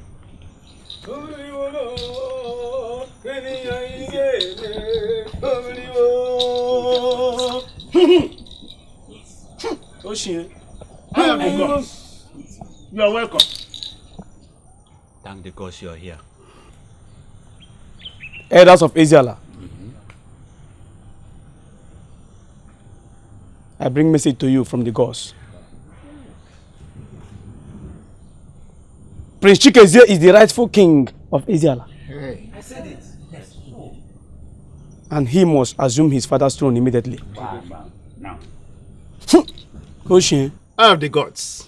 You are welcome. Thank the gods you are here. Elders of Eziala, I bring message to you from the gods. Prince Chikeze is the rightful king of Eziala. Hey. I said it. Yes. And he must assume his father's throne immediately. Wow. Now. I have the gods.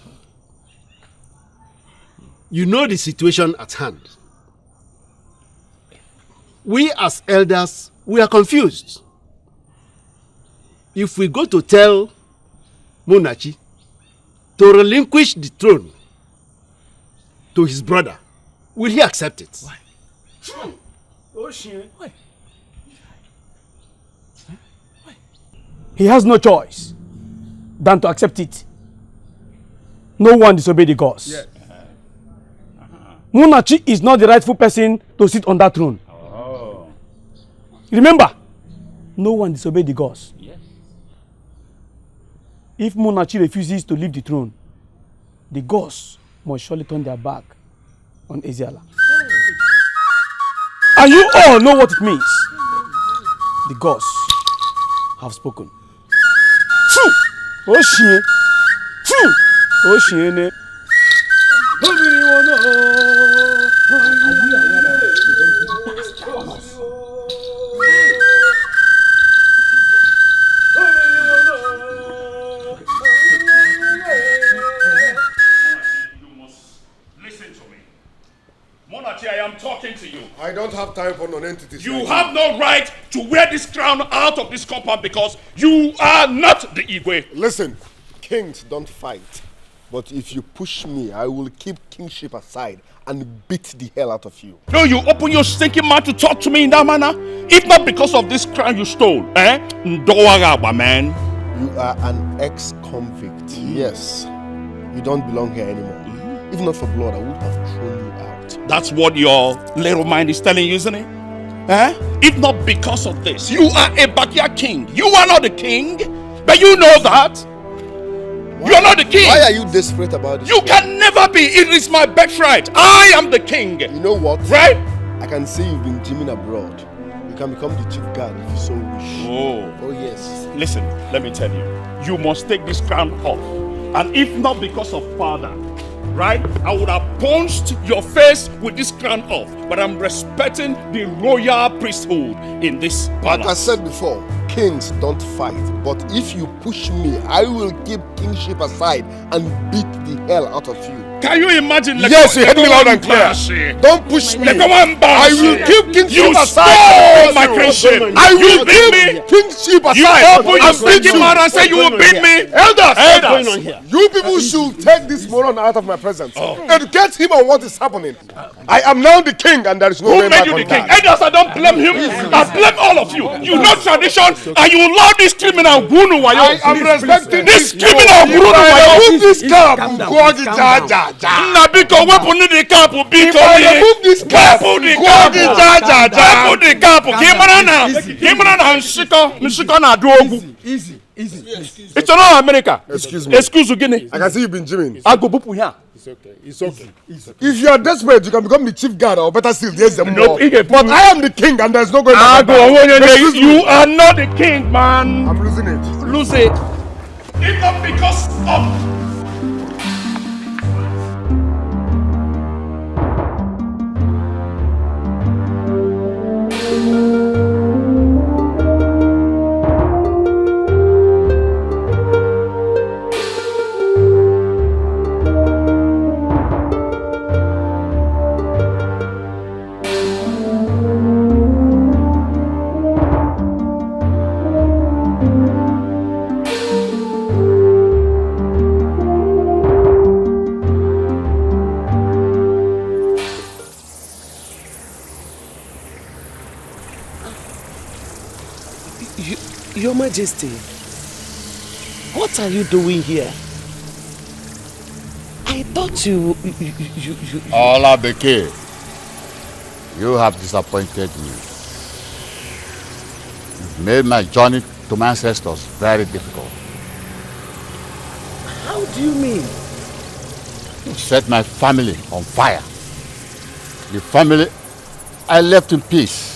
You know the situation at hand. We as elders, we are confused. If we go to tell Munachi to relinquish the throne to his brother, will he accept it? Why? Why? He has no choice than to accept it. No one disobey the gods. Yeah. Munachi is not the rightful person to sit on that throne. Oh. Remember, no one disobey the gods. Yes. If Munachi refuses to leave the throne, the gods must surely turn their back on Eziala. And you all know what it means. The gods have spoken. Oshie. Oshie. Munachi, I am talking to you. I don't have time for non-entities. You have no right to wear this crown out of this compound because you are not the Igwe. Listen, kings don't fight. But if you push me, I will keep kingship aside and beat the hell out of you. No, you open your stinking mouth to talk to me in that manner? If not because of this crown you stole, eh? Ndowagaba, man. You are an ex-convict. Yes. You don't belong here anymore. If not for blood, I would have thrown you out. That's what your little mind is telling you, isn't it? Eh? If not because of this, you are a backyard king. You are not the king, but you know that. You are not the king. Why are you desperate about this? You can never be. It is my birthright. I am the king. You know what? Right? I can see you've been dreaming abroad. You can become the chief guard if you so wish. Oh yes. Listen, let me tell you. You must take this crown off. And if not because of father, right, I would have punched your face with this crown off. But I'm respecting the royal priesthood in this palace. Like I said before, kings don't fight. But if you push me, I will keep kingship aside and beat the hell out of you. Can you imagine? Yes, you heard me loud and clear. Don't push me. I will keep kingship aside. You my kingship. I will keep kingship aside. You open your stinking mouth and say you will beat me. Elders. You people should take this moron out of my presence. Educate him on what is happening. I am now the king and there is no way back on that. Who made you the king? Elders, I don't blame him. I blame all of you. You know tradition and you love this criminal Gunu Wayo. I am respecting this criminal Gunu Wayo. Remove this cap. Nabiko, weapon the cap will beat on me. Remove this cap. Weapon the cap. Kimarana and Shiko na Drogu. Easy. It's not America. Excuse me. Excuse me. I can see you've been gymming. I go bupu here. It's okay. If you are desperate, you can become the chief guard, or better still, there's the more. Nope, but I am the king, and there's no going back. You are not the king, man. I'm losing it. Lose it. If not because of. Your Majesty, what are you doing here? I thought you... Allah Beke, you have disappointed me. You've made my journey to my ancestors very difficult. How do you mean? You set my family on fire. The family I left in peace.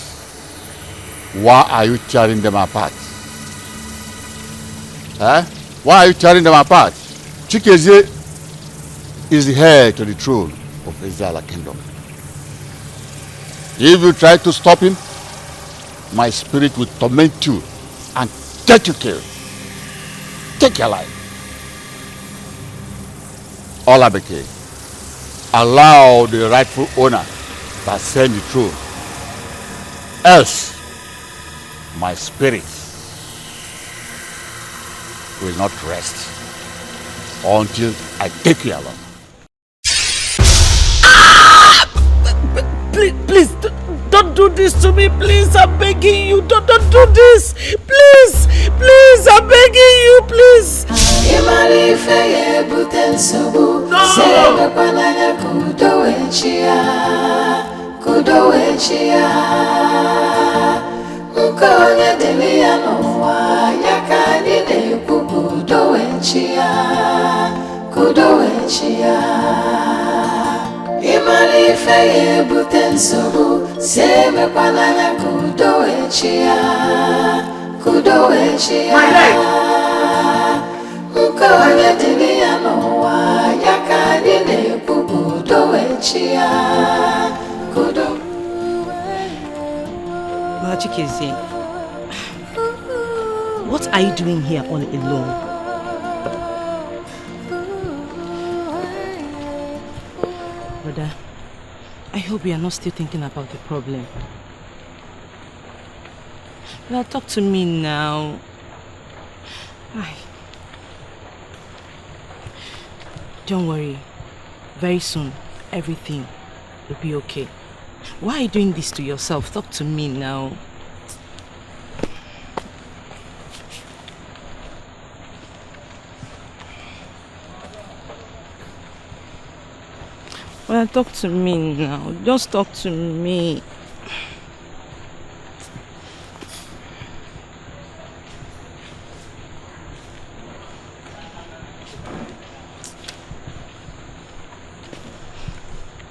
Why are you tearing them apart? Why are you tearing them apart? Chikeze is the heir to the throne of Ezala Kingdom. If you try to stop him, my spirit will torment you and get you killed. Take your life. Olabeke, allow the rightful owner to ascend the throne. Else, my spirit will not rest until I take you along. Please, don't do this to me, please. I'm begging you. Don't do this. Please, I'm begging you, please. Chikeze, what are you doing here all alone? Brother, I hope you are not still thinking about the problem. Well, talk to me now. Don't worry. Very soon, everything You'll be okay. Why are you doing this to yourself? Talk to me now. Well, talk to me now. Just talk to me.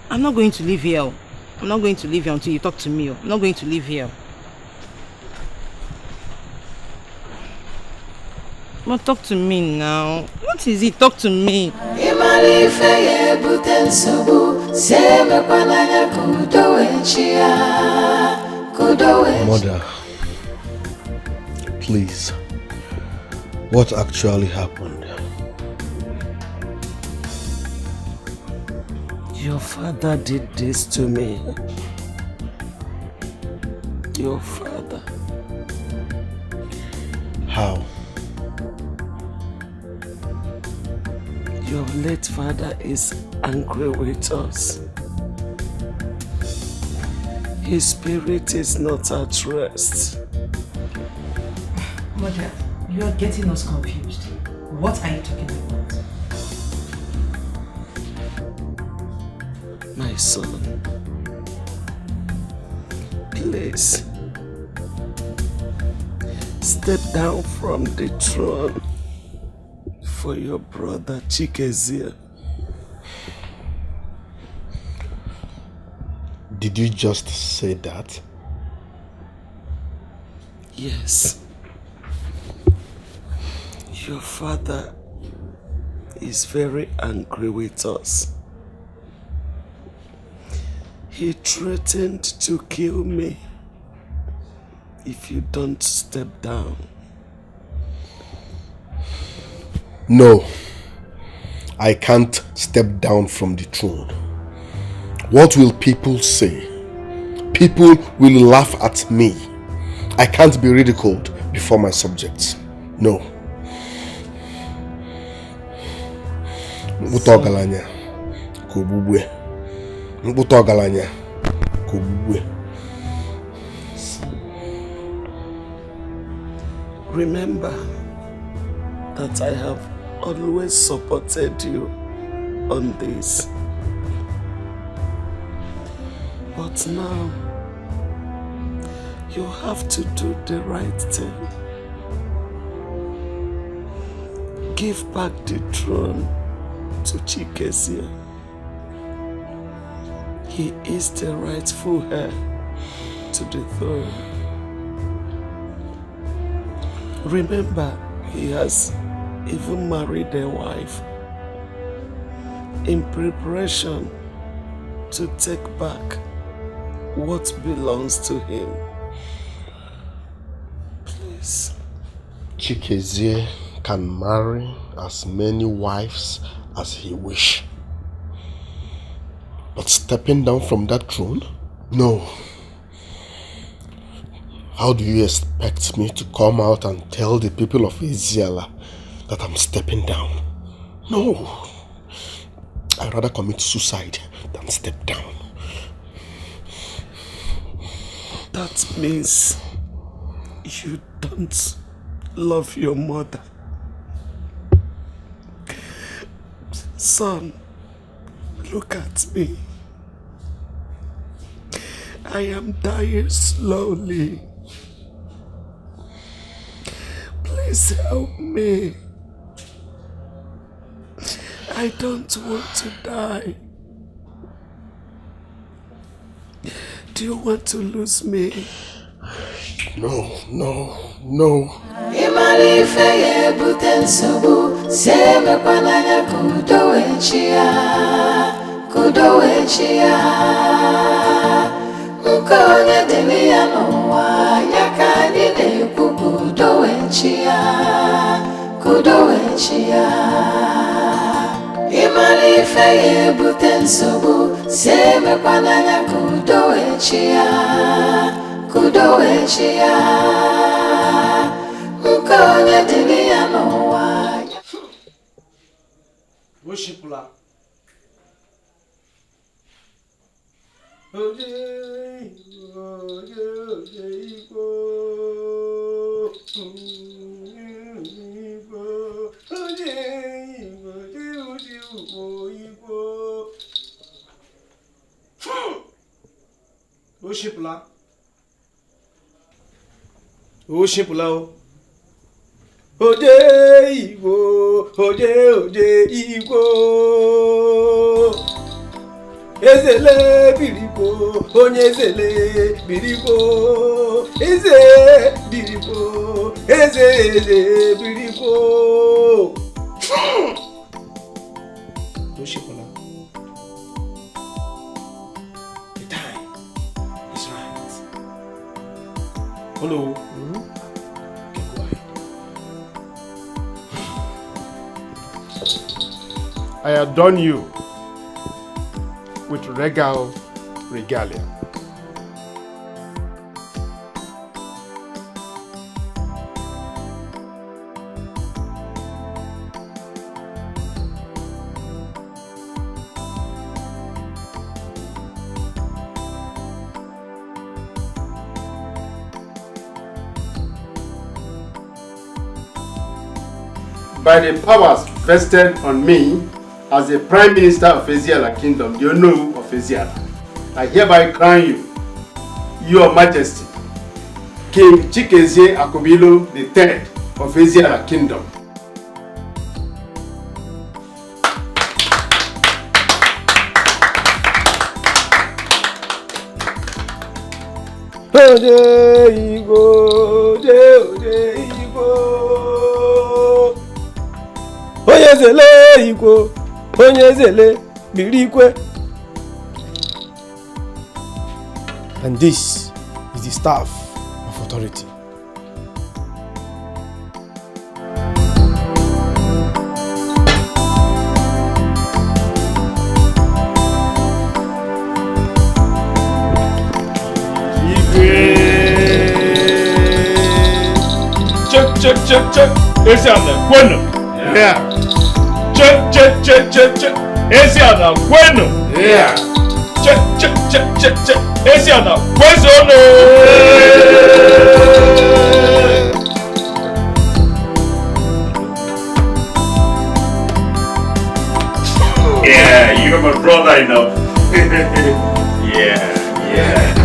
I'm not going to leave here. I'm not going to leave here until you talk to me. I'm not going to leave here. But talk to me now. What is it? Talk to me. Mother, please, what actually happened? Your father did this to me. Your father. How? Your late father is angry with us. His spirit is not at rest. Mother, you are getting us confused. What are you talking about? My son, please step down from the throne for your brother Chikezie. Did you just say that? Yes. Your father is very angry with us. He threatened to kill me if you don't step down. No, I can't step down from the throne. What will people say? People will laugh at me. I can't be ridiculed before my subjects. No. Utogalanya, Kobubwe. Utogalanya, Kobubwe. Remember that I have always supported you on this. But now, you have to do the right thing. Give back the throne to Chikezie. He is the rightful heir to the throne. Remember, he has even married a wife in preparation to take back what belongs to him. Please. Chikezie can marry as many wives as he wish. But stepping down from that throne? No. How do you expect me to come out and tell the people of Eziala that I'm stepping down? No. I'd rather commit suicide than step down. That means you don't love your mother. Son, look at me. I am dying slowly. Please help me. I don't want to die. Do you want to lose me? No, no, no. Oshipula o. Oje Igbo, oje Igbo. Ezele biriko, onye ezele biriko. Eze biriko, eze biriko. Oshipula. The time is right. Hello. I adorn you with regal regalia. By the powers vested on me as the Prime Minister of Eziala Kingdom, the Onowu of Eziala, I hereby crown you, Your Majesty, King Chikezie Akobilo III of Eziala Kingdom. Ode Igbo, ode Igbo. Onye zele Igbo, onye zele birikwe. And this is the staff of authority. Check. Eziana, bueno. Yeah. Check. Eziana, bueno. Yeah. Check. Eziana, bueno. Yeah, you're my brother, you know. Yeah.